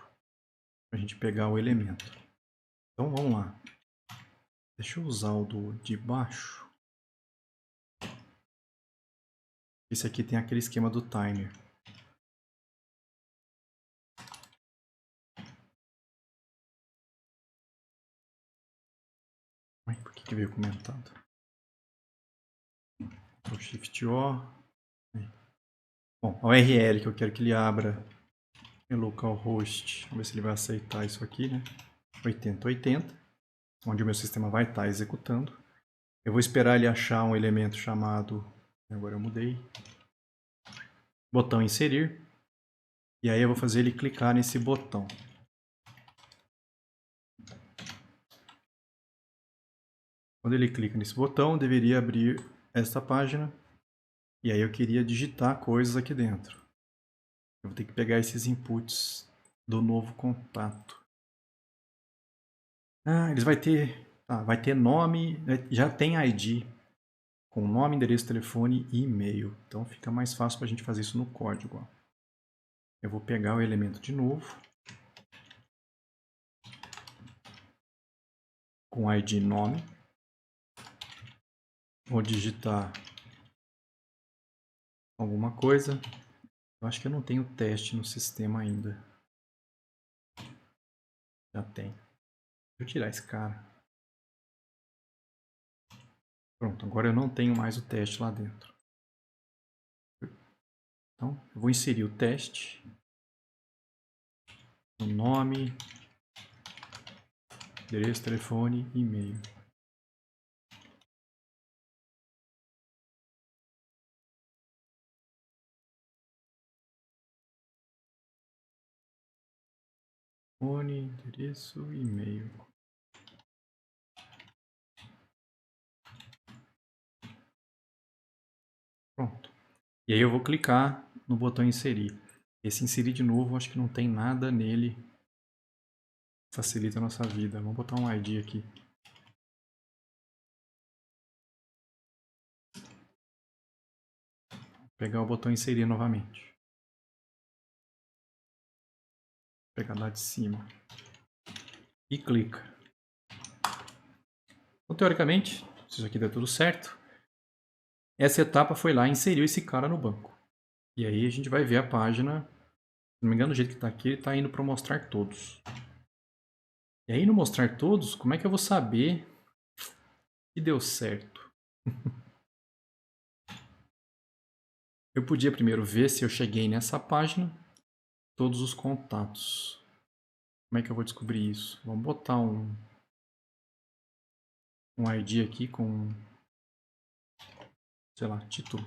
para a gente pegar o elemento. Então vamos lá. Deixa eu usar o de baixo. Esse aqui tem aquele esquema do timer. Ai, por que veio comentado? O Shift O. Bom, a URL que eu quero que ele abra é localhost. Vamos ver se ele vai aceitar isso aqui, né? 8080, onde o meu sistema vai estar executando. Eu vou esperar ele achar um elemento chamado, agora eu mudei, botão inserir. E aí eu vou fazer ele clicar nesse botão. Quando ele clica nesse botão, deveria abrir esta página. E aí eu queria digitar coisas aqui dentro. Eu vou ter que pegar esses inputs do novo contato. Eles vai ter nome, já tem ID, com nome, endereço, telefone e e-mail. Então fica mais fácil para a gente fazer isso no código. Ó. Eu vou pegar o elemento de novo, com ID nome. Vou digitar alguma coisa. Eu acho que eu não tenho teste no sistema ainda. Já tem. Deixa eu tirar esse cara. Pronto, agora eu não tenho mais o teste lá dentro. Então, eu vou inserir o teste. O nome, endereço, telefone e e-mail. Telefone, endereço e e-mail. Pronto. E aí eu vou clicar no botão inserir. Esse inserir de novo, acho que não tem nada nele. Facilita a nossa vida. Vamos botar um ID aqui. Vou pegar o botão inserir novamente. Vou pegar lá de cima. E clica. Então, teoricamente, se isso aqui der tudo certo, essa etapa foi lá e inseriu esse cara no banco. E aí a gente vai ver a página não me engano, do jeito que está aqui, ele está indo para mostrar todos. E aí, no mostrar todos, como é que eu vou saber que deu certo? Eu podia primeiro ver se eu cheguei nessa página, todos os contatos. Como é que eu vou descobrir isso? Vamos botar um ID aqui com, sei lá, título.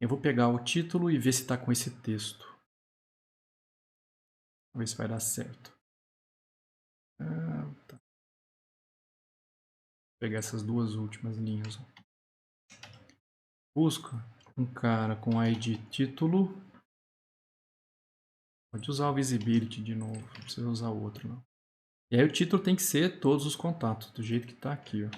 Eu vou pegar o título e ver se está com esse texto. Vamos ver se vai dar certo. Tá. Vou pegar essas duas últimas linhas. Busca um cara com ID título. Pode usar o visibility de novo, não precisa usar o outro não. E aí o título tem que ser todos os contatos, do jeito que está aqui, ó.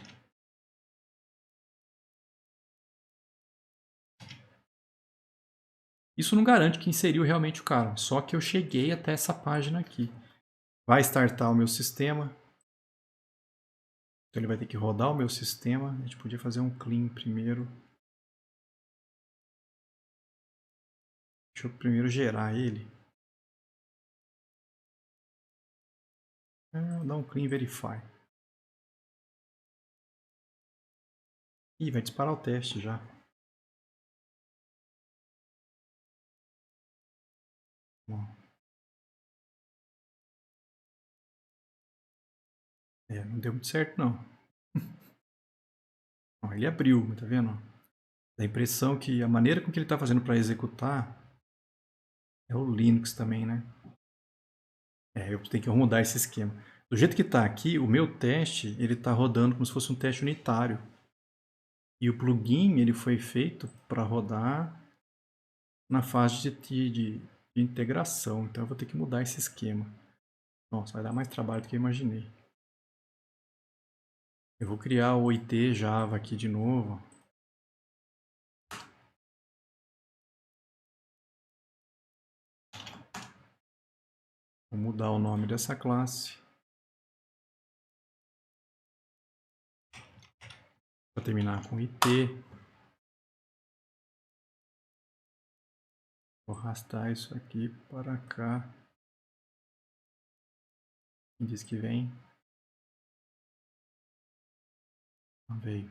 Isso não garante que inseriu realmente o cara, só que eu cheguei até essa página aqui. Vai startar o meu sistema. Então ele vai ter que rodar o meu sistema. A gente podia fazer um clean primeiro. Deixa eu primeiro gerar ele. Vou dar um clean verify. Ih, vai disparar o teste já. Bom. Não deu muito certo não. Ó, ele abriu, tá vendo? Dá a impressão que a maneira com que ele está fazendo para executar é o Linux também, né? Eu tenho que mudar esse esquema. Do jeito que está aqui, o meu teste ele está rodando como se fosse um teste unitário. E o plugin ele foi feito para rodar na fase de integração. Então eu vou ter que mudar esse esquema. Nossa, vai dar mais trabalho do que eu imaginei. Eu vou criar o IT Java aqui de novo. Vou mudar o nome dessa classe. Vou terminar com IT. Vou arrastar isso aqui para cá. Quem diz que vem? Não veio.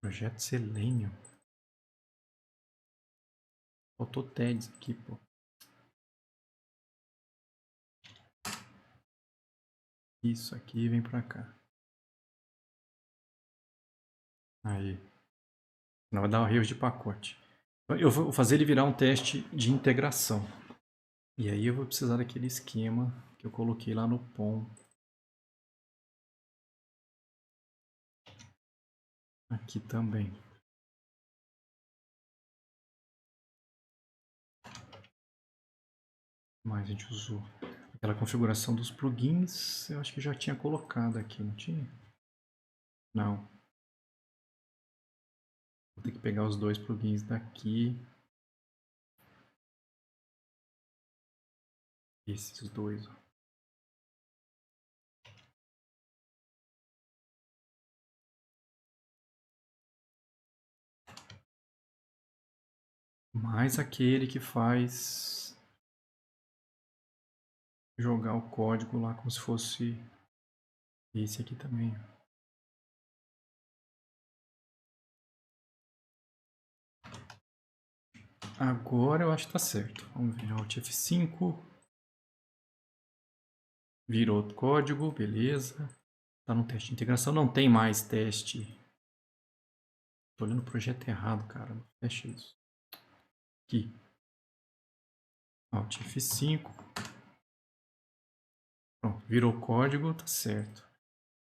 Projeto Selenium. Faltou TEDs aqui, pô. Isso aqui vem para cá. Aí. Não vai dar um erro de pacote. Eu vou fazer ele virar um teste de integração. E aí eu vou precisar daquele esquema que eu coloquei lá no POM. Aqui também. Mas a gente usou aquela configuração dos plugins. Eu acho que já tinha colocado aqui, não tinha? Não. Vou ter que pegar os dois plugins daqui. Esses dois, ó. Mais aquele que faz jogar o código lá como se fosse esse aqui também. Agora eu acho que tá certo. Vamos ver, Alt F5. Virou o código, beleza. Tá no teste de integração, não tem mais teste. Tô olhando o projeto errado, cara. Fecha isso. Aqui. Alt F5. Pronto, virou código, tá certo.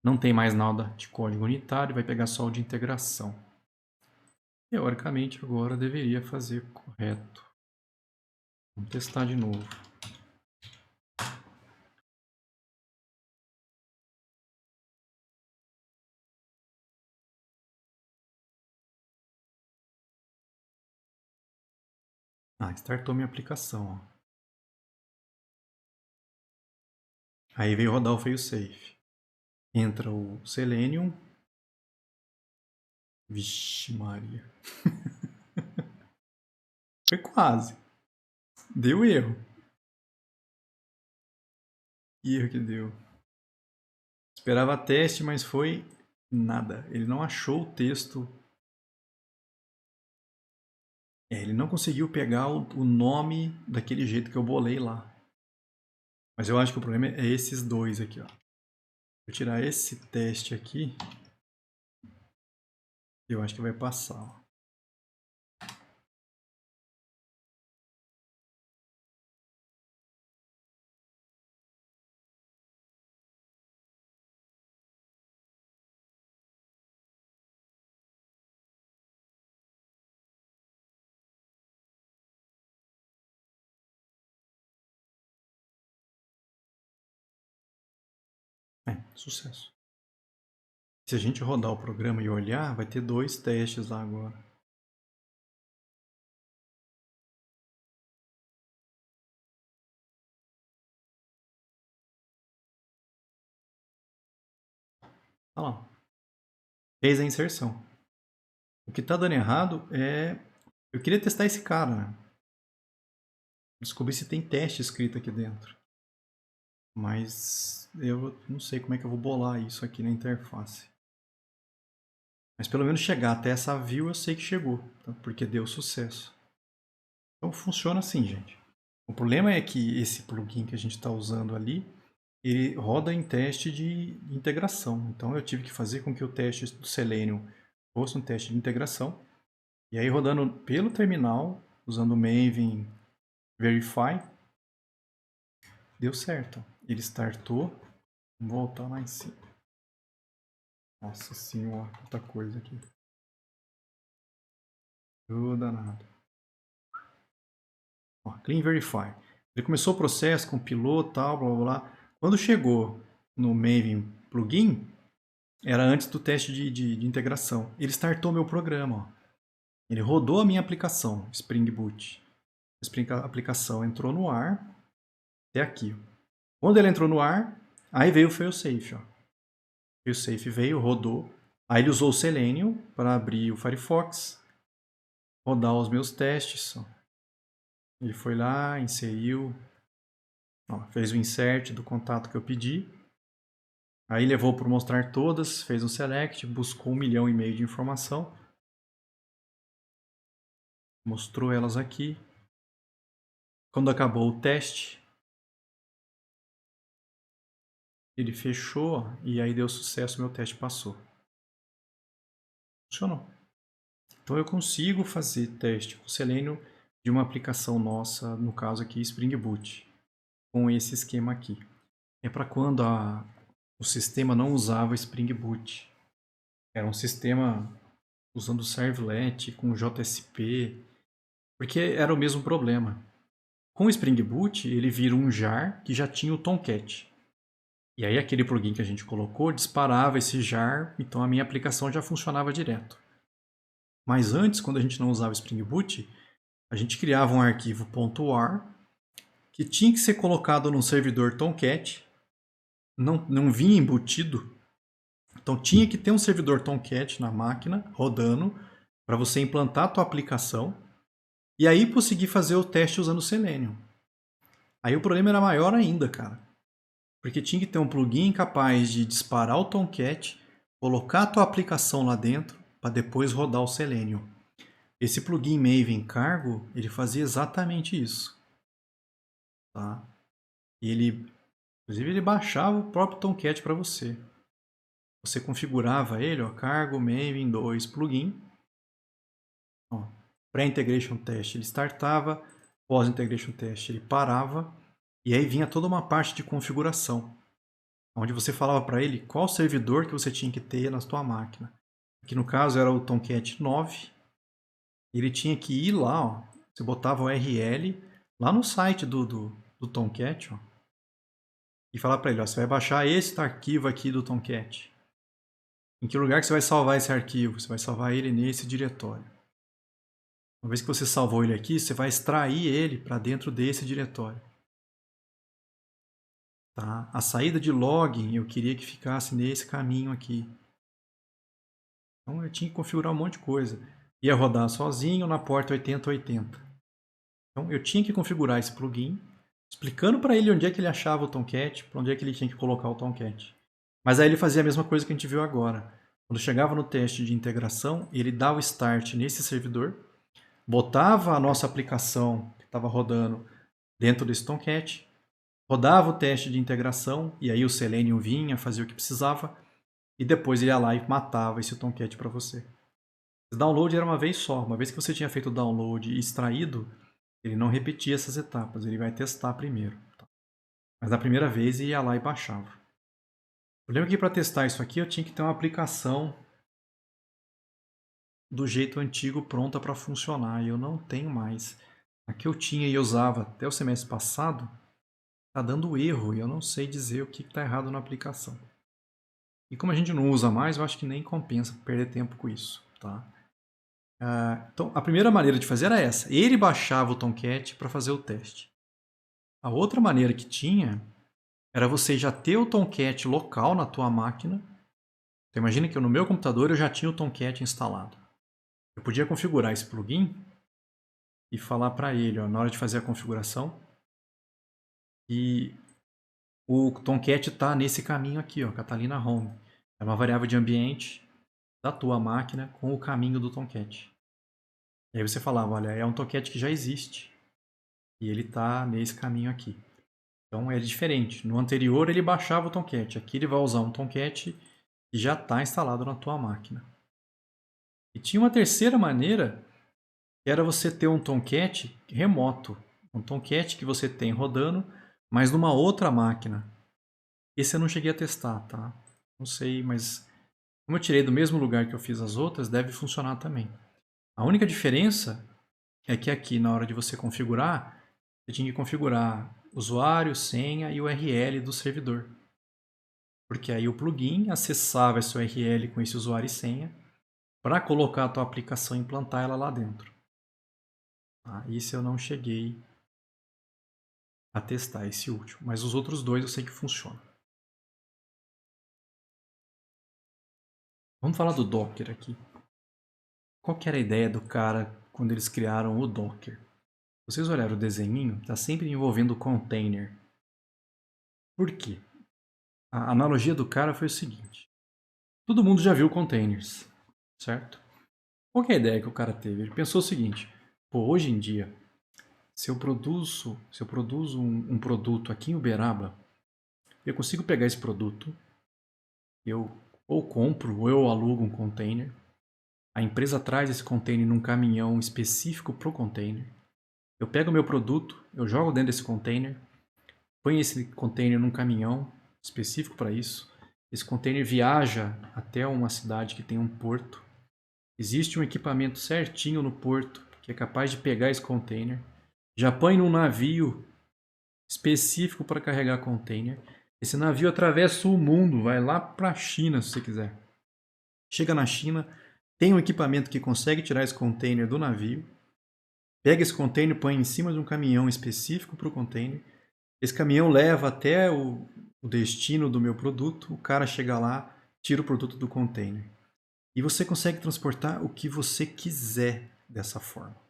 Não tem mais nada de código unitário, vai pegar só o de integração. Teoricamente, agora deveria fazer correto. Vamos testar de novo. Startou minha aplicação. Ó. Aí veio rodar o failsafe. Entra o Selenium. Vixe Maria. Foi quase. Deu erro. Que erro que deu. Esperava teste, mas foi nada. Ele não achou o texto. Ele não conseguiu pegar o nome daquele jeito que eu bolei lá. Mas eu acho que o problema é esses dois aqui, ó. Vou tirar esse teste aqui. Eu acho que vai passar, ó. Sucesso. Se a gente rodar o programa e olhar, vai ter 2 testes lá agora. Olha lá. Fez a inserção. O que está dando errado é... Eu queria testar esse cara, né? Descobrir se tem teste escrito aqui dentro. Mas eu não sei como é que eu vou bolar isso aqui na interface. Mas pelo menos chegar até essa view eu sei que chegou, tá? Porque deu sucesso. Então funciona assim, gente. O problema é que esse plugin que a gente está usando ali, ele roda em teste de integração. Então eu tive que fazer com que o teste do Selenium fosse um teste de integração. E aí rodando pelo terminal, usando o Maven Verify, deu certo. Ele startou. Vamos voltar lá em cima. Nossa senhora, quanta coisa aqui. Tudo danado. Ó, Clean Verify. Ele começou o processo, compilou, tal, blá blá blá. Quando chegou no Maven Plugin, era antes do teste de integração. Ele startou meu programa. Ó. Ele rodou a minha aplicação, Spring Boot. A Spring aplicação entrou no ar, até aqui. Ó. Quando ele entrou no ar, aí veio o failsafe. Ó. O failsafe veio, rodou. Aí ele usou o Selenium para abrir o Firefox, rodar os meus testes. Ó. Ele foi lá, inseriu, ó, fez o insert do contato que eu pedi. Aí levou para mostrar todas, fez um select, buscou 1,5 milhão de informação. Mostrou elas aqui. Quando acabou o teste, ele fechou e aí deu sucesso, meu teste passou. Funcionou. Então eu consigo fazer teste com Selenium de uma aplicação nossa, no caso aqui Spring Boot, com esse esquema aqui. É para quando o sistema não usava Spring Boot. Era um sistema usando Servlet com JSP, porque era o mesmo problema. Com o Spring Boot, ele vira um jar que já tinha o Tomcat. E aí aquele plugin que a gente colocou disparava esse jar, então a minha aplicação já funcionava direto. Mas antes, quando a gente não usava Spring Boot, a gente criava um arquivo .war que tinha que ser colocado num servidor Tomcat, não vinha embutido, então tinha que ter um servidor Tomcat na máquina rodando para você implantar a tua aplicação e aí conseguir fazer o teste usando o Selenium. Aí o problema era maior ainda, cara. Porque tinha que ter um plugin capaz de disparar o Tomcat, colocar a tua aplicação lá dentro para depois rodar o Selenium. Esse plugin Maven Cargo, ele fazia exatamente isso. Tá? E inclusive ele baixava o próprio Tomcat para você. Você configurava ele, ó, Cargo Maven 2 plugin. Pré-integration test ele startava, pós-integration test ele parava, e aí vinha toda uma parte de configuração, onde você falava para ele qual servidor que você tinha que ter na sua máquina. Aqui no caso era o Tomcat 9, ele tinha que ir lá, ó, você botava o URL lá no site do Tomcat, ó, e falar para ele, ó, você vai baixar esse arquivo aqui do Tomcat. Em que lugar que você vai salvar esse arquivo? Você vai salvar ele nesse diretório. Uma vez que você salvou ele aqui, você vai extrair ele para dentro desse diretório. Tá? A saída de login eu queria que ficasse nesse caminho aqui. Então eu tinha que configurar um monte de coisa. Ia rodar sozinho na porta 8080. Então eu tinha que configurar esse plugin, explicando para ele onde é que ele achava o Tomcat, para onde é que ele tinha que colocar o Tomcat. Mas aí ele fazia a mesma coisa que a gente viu agora. Quando chegava no teste de integração, ele dava o start nesse servidor, botava a nossa aplicação que estava rodando dentro desse Tomcat, rodava o teste de integração, e aí o Selenium vinha, fazia o que precisava, e depois ele ia lá e matava esse Tomcat para você. O download era uma vez só. Uma vez que você tinha feito o download e extraído, ele não repetia essas etapas, ele vai testar primeiro. Mas na primeira vez ele ia lá e baixava. Eu lembro que para testar isso aqui eu tinha que ter uma aplicação do jeito antigo pronta para funcionar, e eu não tenho mais. A que eu tinha e usava até o semestre passado está dando erro, e eu não sei dizer o que está errado na aplicação. E como a gente não usa mais, eu acho que nem compensa perder tempo com isso. Tá? Então, a primeira maneira de fazer era essa. Ele baixava o Tomcat para fazer o teste. A outra maneira que tinha era você já ter o Tomcat local na tua máquina. Então, imagina que no meu computador eu já tinha o Tomcat instalado. Eu podia configurar esse plugin e falar para ele, ó, na hora de fazer a configuração, e o Tomcat está nesse caminho aqui, ó, Catalina Home. É uma variável de ambiente da tua máquina com o caminho do Tomcat. E aí você falava, olha, é um Tomcat que já existe e ele está nesse caminho aqui. Então é diferente. No anterior ele baixava o Tomcat, aqui ele vai usar um Tomcat que já está instalado na tua máquina. E tinha uma terceira maneira, que era você ter um Tomcat remoto. Um Tomcat que você tem rodando, mas numa outra máquina. Esse eu não cheguei a testar, tá? Não sei, mas como eu tirei do mesmo lugar que eu fiz as outras, deve funcionar também. A única diferença é que aqui, na hora de você configurar, você tinha que configurar usuário, senha e URL do servidor. Porque aí o plugin acessava essa URL com esse usuário e senha para colocar a tua aplicação e implantar ela lá dentro. Tá? Isso eu não cheguei a testar, esse último. Mas os outros dois eu sei que funcionam. Vamos falar do Docker aqui. Qual que era a ideia do cara quando eles criaram o Docker? Vocês olharam o desenhinho? Está sempre envolvendo o container. Por quê? A analogia do cara foi o seguinte. Todo mundo já viu containers, certo? Qual que é a ideia que o cara teve? Ele pensou o seguinte, pô, hoje em dia, se eu produzo um produto aqui em Uberaba, eu consigo pegar esse produto, eu ou compro ou eu alugo um container, a empresa traz esse container num caminhão específico para o container, eu pego o meu produto, eu jogo dentro desse container, ponho esse container num caminhão específico para isso, esse container viaja até uma cidade que tem um porto, existe um equipamento certinho no porto que é capaz de pegar esse container, já põe num navio específico para carregar container. Esse navio atravessa o mundo, vai lá para a China se você quiser. Chega na China, tem um equipamento que consegue tirar esse container do navio, pega esse container, põe em cima de um caminhão específico para o container. Esse caminhão leva até o destino do meu produto, o cara chega lá, tira o produto do container. E você consegue transportar o que você quiser dessa forma.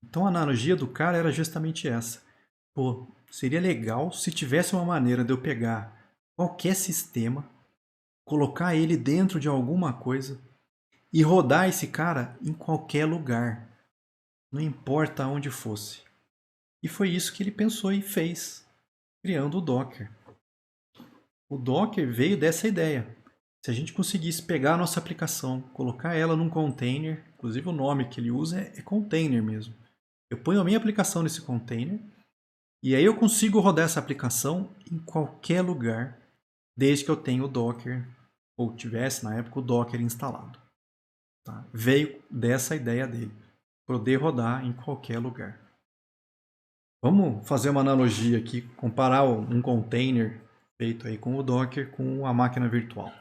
Então a analogia do cara era justamente essa. Pô, seria legal se tivesse uma maneira de eu pegar qualquer sistema, colocar ele dentro de alguma coisa e rodar esse cara em qualquer lugar, não importa onde fosse. E foi isso que ele pensou e fez, criando o Docker. O Docker veio dessa ideia. Se a gente conseguisse pegar a nossa aplicação, colocar ela num container, inclusive o nome que ele usa é container mesmo. Eu ponho a minha aplicação nesse container e aí eu consigo rodar essa aplicação em qualquer lugar, desde que eu tenha o Docker, ou tivesse na época o Docker instalado. Tá? Veio dessa ideia dele, poder rodar em qualquer lugar. Vamos fazer uma analogia aqui, comparar um container feito aí com o Docker com a máquina virtual.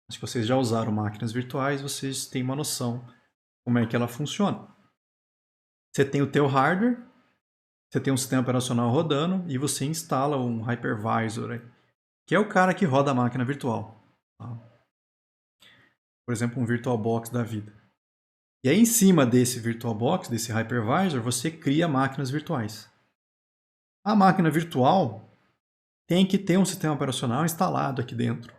Acho que vocês já usaram máquinas virtuais, vocês têm uma noção como é que ela funciona. Você tem o teu hardware, você tem um sistema operacional rodando e você instala um hypervisor, que é o cara que roda a máquina virtual. Tá? por exemplo, um VirtualBox da vida. E aí, em cima desse VirtualBox, desse hypervisor, você cria máquinas virtuais. A máquina virtual tem que ter um sistema operacional instalado aqui dentro.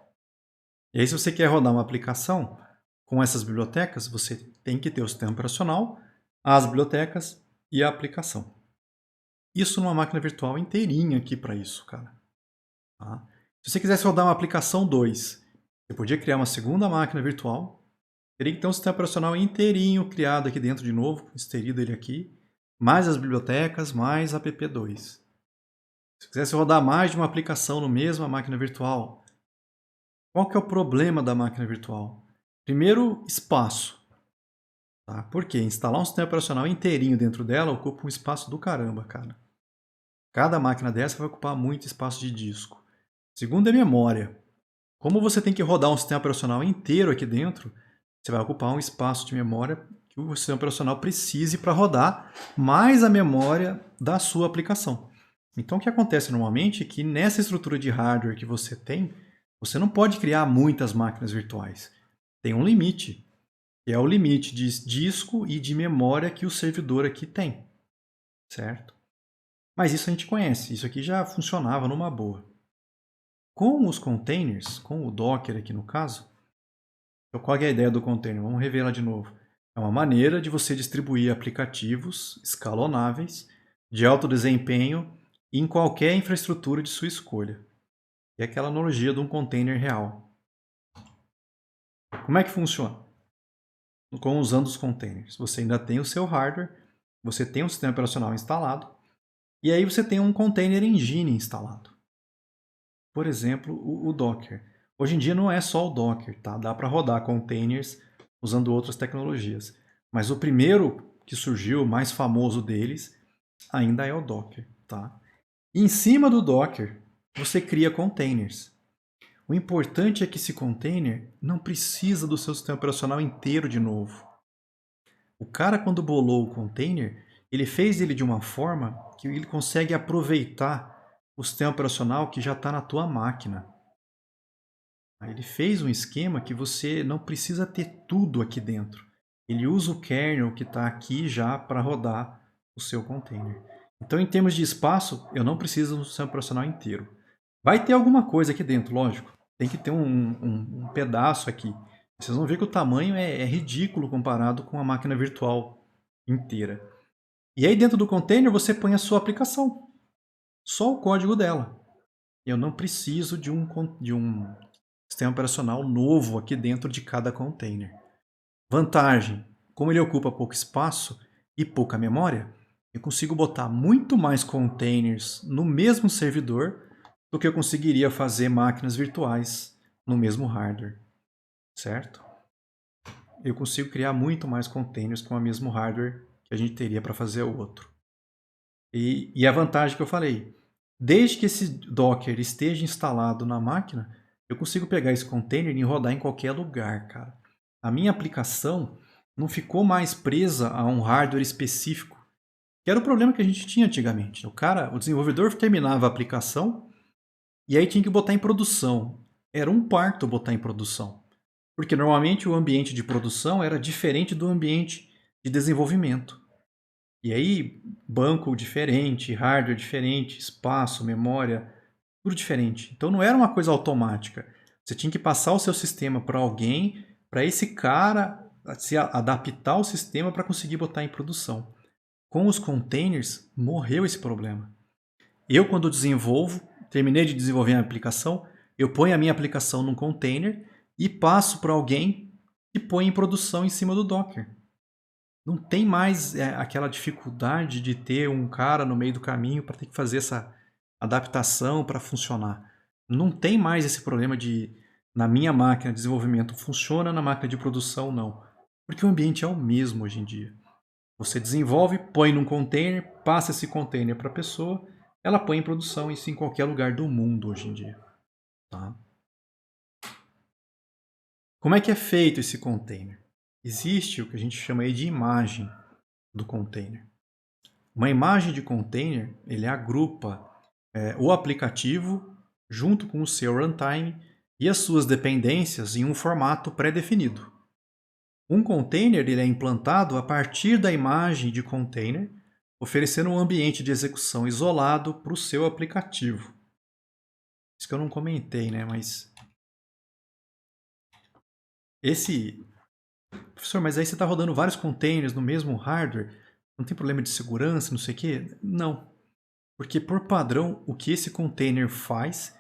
E aí, se você quer rodar uma aplicação com essas bibliotecas, você tem que ter o sistema operacional, as bibliotecas e a aplicação. Isso numa máquina virtual inteirinha aqui para isso, cara. Tá? Se você quisesse rodar uma aplicação 2, você podia criar uma segunda máquina virtual, teria que ter um sistema operacional inteirinho criado aqui dentro de novo, inserido ele aqui, mais as bibliotecas, mais app2. Se quisesse rodar mais de uma aplicação no mesma máquina virtual, qual que é o problema da máquina virtual? Primeiro, espaço. Tá? Por quê? Instalar um sistema operacional inteirinho dentro dela ocupa um espaço do caramba, cara. Cada máquina dessa vai ocupar muito espaço de disco. Segundo é memória. Como você tem que rodar um sistema operacional inteiro aqui dentro, você vai ocupar um espaço de memória que o sistema operacional precise para rodar, mais a memória da sua aplicação. Então, o que acontece normalmente é que nessa estrutura de hardware que você tem, você não pode criar muitas máquinas virtuais. Tem um limite, que é o limite de disco e de memória que o servidor aqui tem, certo? Mas isso a gente conhece, isso aqui já funcionava numa boa. Com os containers, com o Docker aqui no caso, então qual é a ideia do container? Vamos revelar de novo. É uma maneira de você distribuir aplicativos escalonáveis, de alto desempenho, em qualquer infraestrutura de sua escolha. É aquela analogia de um container real. Como é que funciona? Usando os containers. Você ainda tem o seu hardware, você tem um sistema operacional instalado, e aí você tem um container engine instalado. Por exemplo, o Docker. Hoje em dia não é só o Docker, tá? Dá para rodar containers usando outras tecnologias. Mas o primeiro que surgiu, o mais famoso deles, ainda é o Docker, tá? E em cima do Docker, você cria containers. O importante é que esse container não precisa do seu sistema operacional inteiro de novo. O cara, quando bolou o container, ele fez ele de uma forma que ele consegue aproveitar o sistema operacional que já está na tua máquina. Ele fez um esquema que você não precisa ter tudo aqui dentro. Ele usa o kernel que está aqui já para rodar o seu container. Então, em termos de espaço, eu não preciso do sistema operacional inteiro. Vai ter alguma coisa aqui dentro, lógico. Tem que ter um pedaço aqui. Vocês vão ver que o tamanho é ridículo comparado com a máquina virtual inteira. E aí dentro do container você põe a sua aplicação. Só o código dela. Eu não preciso de um sistema operacional novo aqui dentro de cada container. Vantagem, como ele ocupa pouco espaço e pouca memória, eu consigo botar muito mais containers no mesmo servidor do que eu conseguiria fazer máquinas virtuais no mesmo hardware, certo? Eu consigo criar muito mais containers com o mesmo hardware que a gente teria para fazer o outro. E a vantagem que eu falei, desde que esse Docker esteja instalado na máquina, eu consigo pegar esse container e rodar em qualquer lugar, cara. A minha aplicação não ficou mais presa a um hardware específico, que era o problema que a gente tinha antigamente. O desenvolvedor terminava a aplicação e aí tinha que botar em produção. Era um parto botar em produção, porque normalmente o ambiente de produção era diferente do ambiente de desenvolvimento. E aí, banco diferente, hardware diferente, espaço, memória, tudo diferente. Então não era uma coisa automática. Você tinha que passar o seu sistema para alguém, para esse cara se adaptar ao sistema para conseguir botar em produção. Com os containers, morreu esse problema. Eu, quando desenvolvo, terminei de desenvolver a aplicação, eu ponho a minha aplicação num container e passo para alguém que põe em produção em cima do Docker. Não tem mais aquela dificuldade de ter um cara no meio do caminho para ter que fazer essa adaptação para funcionar. Não tem mais esse problema de, na minha máquina de desenvolvimento, funciona, na máquina de produção, não. Porque o ambiente é o mesmo hoje em dia. Você desenvolve, põe num container, passa esse container para a pessoa, ela põe em produção isso em qualquer lugar do mundo hoje em dia. Tá? Como é que é feito esse container? Existe o que a gente chama aí de imagem do container. Uma imagem de container, ele agrupa o aplicativo junto com o seu runtime e as suas dependências em um formato pré-definido. Um container ele é implantado a partir da imagem de container, oferecendo um ambiente de execução isolado para o seu aplicativo. Isso que eu não comentei, né? Mas Professor, mas aí você está rodando vários containers no mesmo hardware, não tem problema de segurança, não sei o quê? Não, porque por padrão, o que esse container faz,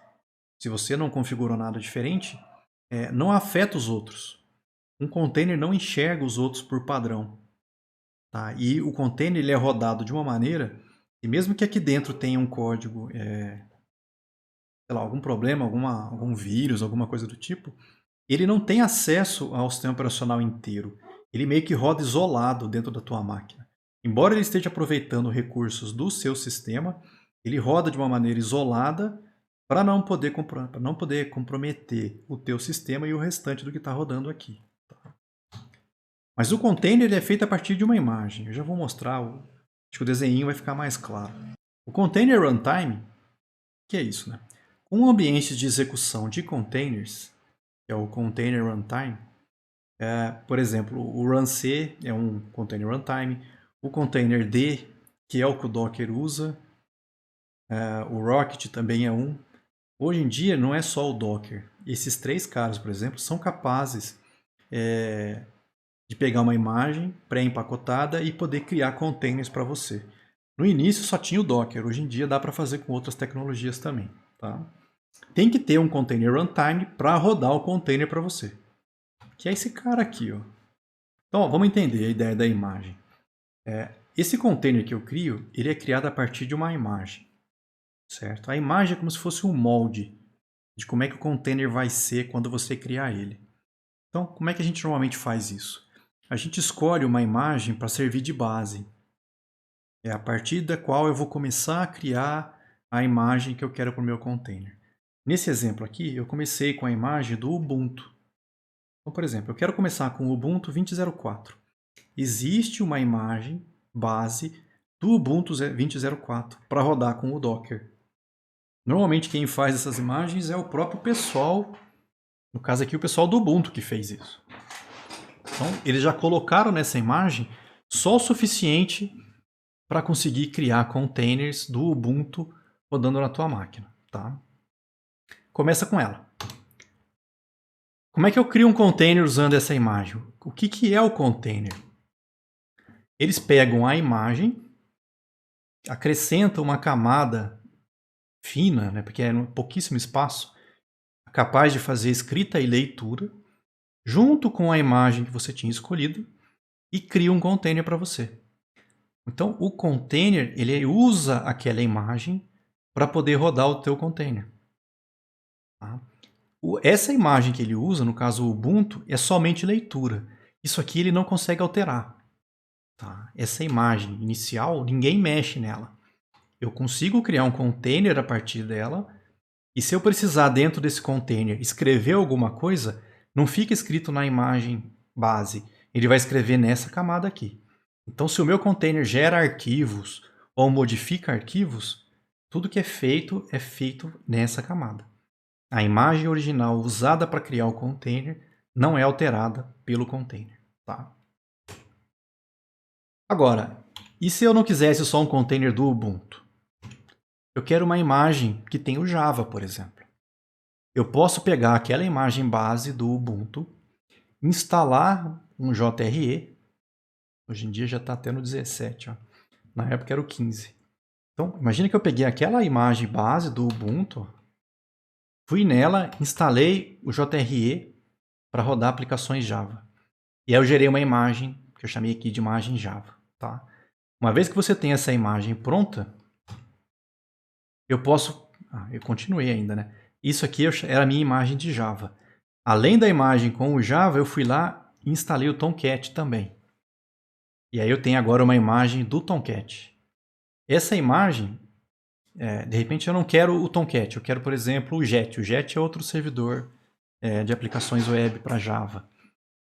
se você não configurou nada diferente, não afeta os outros. Um container não enxerga os outros por padrão. Tá? E o container ele é rodado de uma maneira, e mesmo que aqui dentro tenha um código, sei lá, algum problema, algum vírus, alguma coisa do tipo, ele não tem acesso ao sistema operacional inteiro. Ele meio que roda isolado dentro da tua máquina. Embora ele esteja aproveitando recursos do seu sistema, ele roda de uma maneira isolada para não poder comprometer o teu sistema e o restante do que está rodando aqui. Mas o container ele é feito a partir de uma imagem. Eu já vou mostrar, acho que o desenho vai ficar mais claro. O container runtime, que é isso, né? Com ambientes de execução de containers, que é o container runtime, por exemplo, o runC é um container runtime, o container D, que é o que o Docker usa, o Rocket também é um. Hoje em dia não é só o Docker. Esses três caras, por exemplo, são capazes de pegar uma imagem pré-empacotada e poder criar containers para você. No início só tinha o Docker, hoje em dia dá para fazer com outras tecnologias também. Tá? Tem que ter um container runtime para rodar o container para você. Que é esse cara aqui. Ó. Então, ó, vamos entender a ideia da imagem. Esse container que eu crio, ele é criado a partir de uma imagem. Certo? A imagem é como se fosse um molde de como é que o container vai ser quando você criar ele. Então, como é que a gente normalmente faz isso? A gente escolhe uma imagem para servir de base. É a partir da qual eu vou começar a criar a imagem que eu quero para o meu container. Nesse exemplo aqui, eu comecei com a imagem do Ubuntu. Então, por exemplo, eu quero começar com o Ubuntu 20.04. Existe uma imagem base do Ubuntu 20.04 para rodar com o Docker. Normalmente quem faz essas imagens é o próprio pessoal, no caso aqui o pessoal do Ubuntu que fez isso. Então, eles já colocaram nessa imagem só o suficiente para conseguir criar containers do Ubuntu rodando na tua máquina. Tá? Começa com ela. Como é que eu crio um container usando essa imagem? O que é o container? Eles pegam a imagem, acrescentam uma camada fina, né, porque é pouquíssimo espaço, capaz de fazer escrita e leitura, junto com a imagem que você tinha escolhido, e cria um container para você. Então, o container ele usa aquela imagem para poder rodar o teu container. Tá? Essa imagem que ele usa, no caso o Ubuntu, é somente leitura. Isso aqui ele não consegue alterar. Tá? Essa imagem inicial, ninguém mexe nela. Eu consigo criar um container a partir dela, e se eu precisar dentro desse container escrever alguma coisa, não fica escrito na imagem base. Ele vai escrever nessa camada aqui. Então, se o meu container gera arquivos ou modifica arquivos, tudo que é feito nessa camada. A imagem original usada para criar o container não é alterada pelo container. Tá? Agora, e se eu não quisesse só um container do Ubuntu? Eu quero uma imagem que tem o Java, por exemplo. Eu posso pegar aquela imagem base do Ubuntu, instalar um JRE. Hoje em dia já está até no 17. Ó. Na época era o 15. Então, imagina que eu peguei aquela imagem base do Ubuntu, fui nela, instalei o JRE para rodar aplicações Java. E aí eu gerei uma imagem, que eu chamei aqui de imagem Java. Tá? Uma vez que você tem essa imagem pronta, eu posso... eu continuei ainda, né? Isso aqui era a minha imagem de Java. Além da imagem com o Java, eu fui lá e instalei o Tomcat também. E aí eu tenho agora uma imagem do Tomcat. Essa imagem, de repente eu não quero o Tomcat, eu quero, por exemplo, o Jet. O Jet é outro servidor de aplicações web para Java.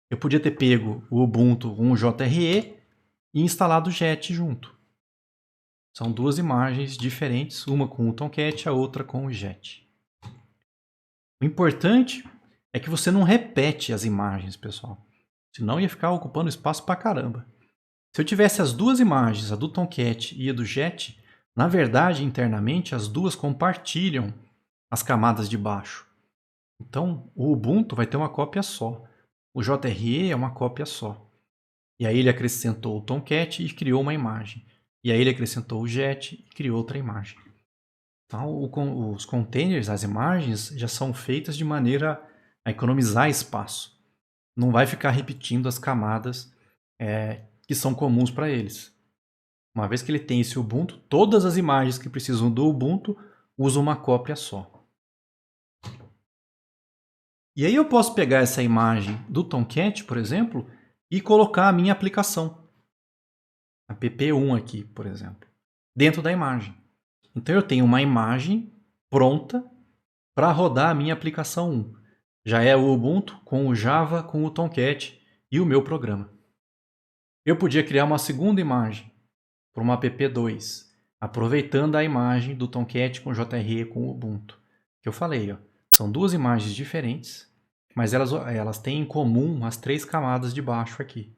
Eu podia ter pego o Ubuntu com o JRE e instalado o Jet junto. São duas imagens diferentes, uma com o Tomcat, a outra com o Jet. O importante é que você não repete as imagens, pessoal. Senão ia ficar ocupando espaço pra caramba. Se eu tivesse as duas imagens, a do Tomcat e a do Jet, na verdade, internamente, as duas compartilham as camadas de baixo. Então, o Ubuntu vai ter uma cópia só. O JRE é uma cópia só. E aí ele acrescentou o Tomcat e criou uma imagem. E aí ele acrescentou o Jet e criou outra imagem. Então, os containers, as imagens, já são feitas de maneira a economizar espaço. Não vai ficar repetindo as camadas que são comuns para eles. Uma vez que ele tem esse Ubuntu, todas as imagens que precisam do Ubuntu usam uma cópia só. E aí eu posso pegar essa imagem do Tomcat, por exemplo, e colocar a minha aplicação. A pp1 aqui, por exemplo, dentro da imagem. Então eu tenho uma imagem pronta para rodar a minha aplicação 1. Já é o Ubuntu com o Java, com o Tomcat e o meu programa. Eu podia criar uma segunda imagem para uma app2, aproveitando a imagem do Tomcat com JRE com o Ubuntu. Que eu falei, ó, são duas imagens diferentes, mas elas têm em comum as 3 camadas de baixo aqui.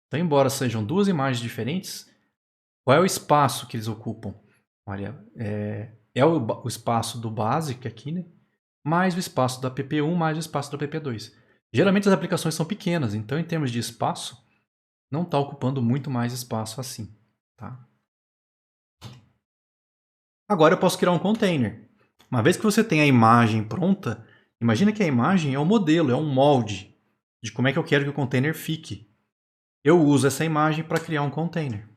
Então, embora sejam duas imagens diferentes, qual é o espaço que eles ocupam? Olha, é o espaço do Basic aqui, né? Mais o espaço da app1, mais o espaço da app2. Geralmente as aplicações são pequenas, então em termos de espaço, não está ocupando muito mais espaço assim. Tá? Agora eu posso criar um container. Uma vez que você tem a imagem pronta, imagina que a imagem é um modelo, é um molde de como é que eu quero que o container fique. Eu uso essa imagem para criar um container.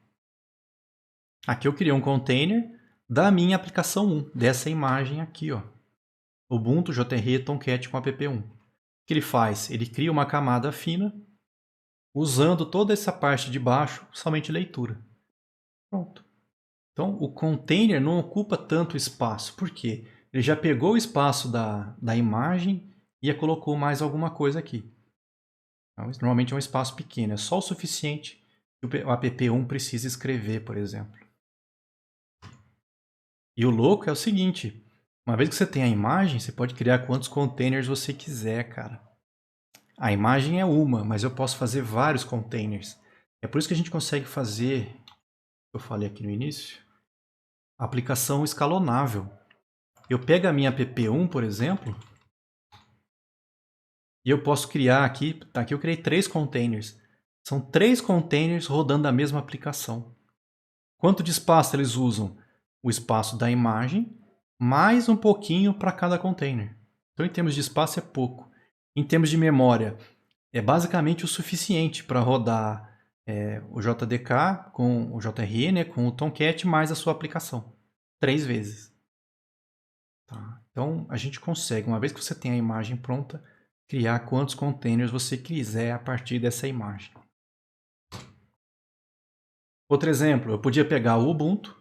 Aqui eu criei um container da minha aplicação 1, dessa imagem aqui, ó. Ubuntu JRE Tomcat com app1. O que ele faz? Ele cria uma camada fina, usando toda essa parte de baixo, somente leitura. Pronto. Então, o container não ocupa tanto espaço. Por quê? Ele já pegou o espaço da imagem e colocou mais alguma coisa aqui. Então, normalmente é um espaço pequeno, é só o suficiente que o app1 precisa escrever, por exemplo. E o louco é o seguinte, uma vez que você tem a imagem, você pode criar quantos containers você quiser, cara. A imagem é uma, mas eu posso fazer vários containers. É por isso que a gente consegue fazer, eu falei aqui no início, a aplicação escalonável. Eu pego a minha app1, por exemplo, e eu posso criar aqui, tá, aqui eu criei 3 containers. São 3 containers rodando a mesma aplicação. Quanto de espaço eles usam? O espaço da imagem, mais um pouquinho para cada container. Então, em termos de espaço, é pouco. Em termos de memória, é basicamente o suficiente para rodar o JDK com o JRE, né, com o Tomcat, mais a sua aplicação. 3 vezes. Tá? Então, a gente consegue, uma vez que você tem a imagem pronta, criar quantos containers você quiser a partir dessa imagem. Outro exemplo, eu podia pegar o Ubuntu,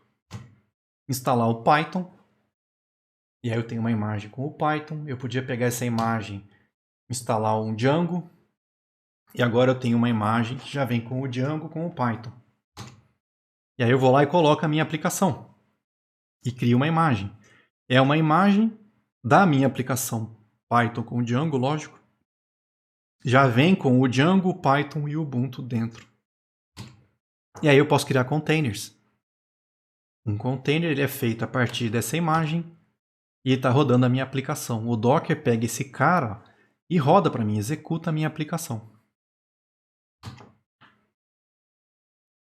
instalar o Python, e aí eu tenho uma imagem com o Python. Eu podia pegar essa imagem, instalar um Django, e agora eu tenho uma imagem que já vem com o Django, com o Python. E aí eu vou lá e coloco a minha aplicação, e crio uma imagem. É uma imagem da minha aplicação Python com o Django, lógico. Já vem com o Django, o Python e o Ubuntu dentro. E aí eu posso criar containers. Um container ele é feito a partir dessa imagem e está rodando a minha aplicação. O Docker pega esse cara e roda para mim, executa a minha aplicação.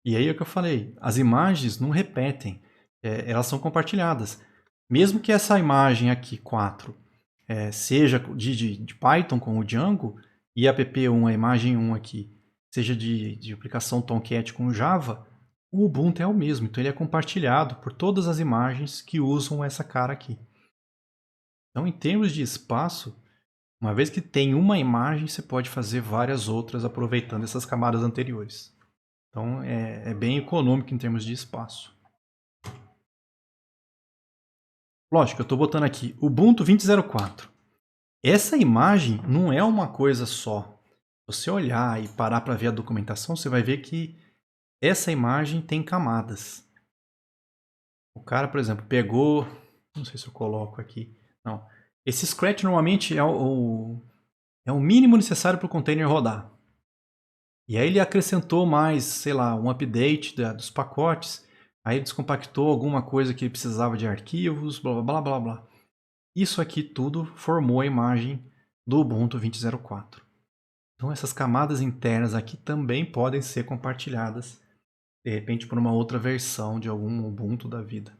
E aí é o que eu falei, as imagens não repetem, elas são compartilhadas. Mesmo que essa imagem aqui, 4, seja de Python com o Django, e a app1, a imagem 1 aqui, seja de aplicação Tomcat com Java, o Ubuntu é o mesmo. Então ele é compartilhado por todas as imagens que usam essa cara aqui. Então, em termos de espaço, uma vez que tem uma imagem, você pode fazer várias outras aproveitando essas camadas anteriores. Então, é bem econômico em termos de espaço. Lógico, eu estou botando aqui Ubuntu 20.04. Essa imagem não é uma coisa só. Se você olhar e parar para ver a documentação, você vai ver que essa imagem tem camadas. O cara, por exemplo, pegou... Não sei se eu coloco aqui. Não. Esse scratch normalmente é o mínimo necessário para o container rodar. E aí ele acrescentou mais, sei lá, um update dos pacotes, aí ele descompactou alguma coisa que precisava de arquivos, blá blá blá blá. Isso aqui tudo formou a imagem do Ubuntu 20.04. Então essas camadas internas aqui também podem ser compartilhadas, de repente por uma outra versão de algum Ubuntu da vida.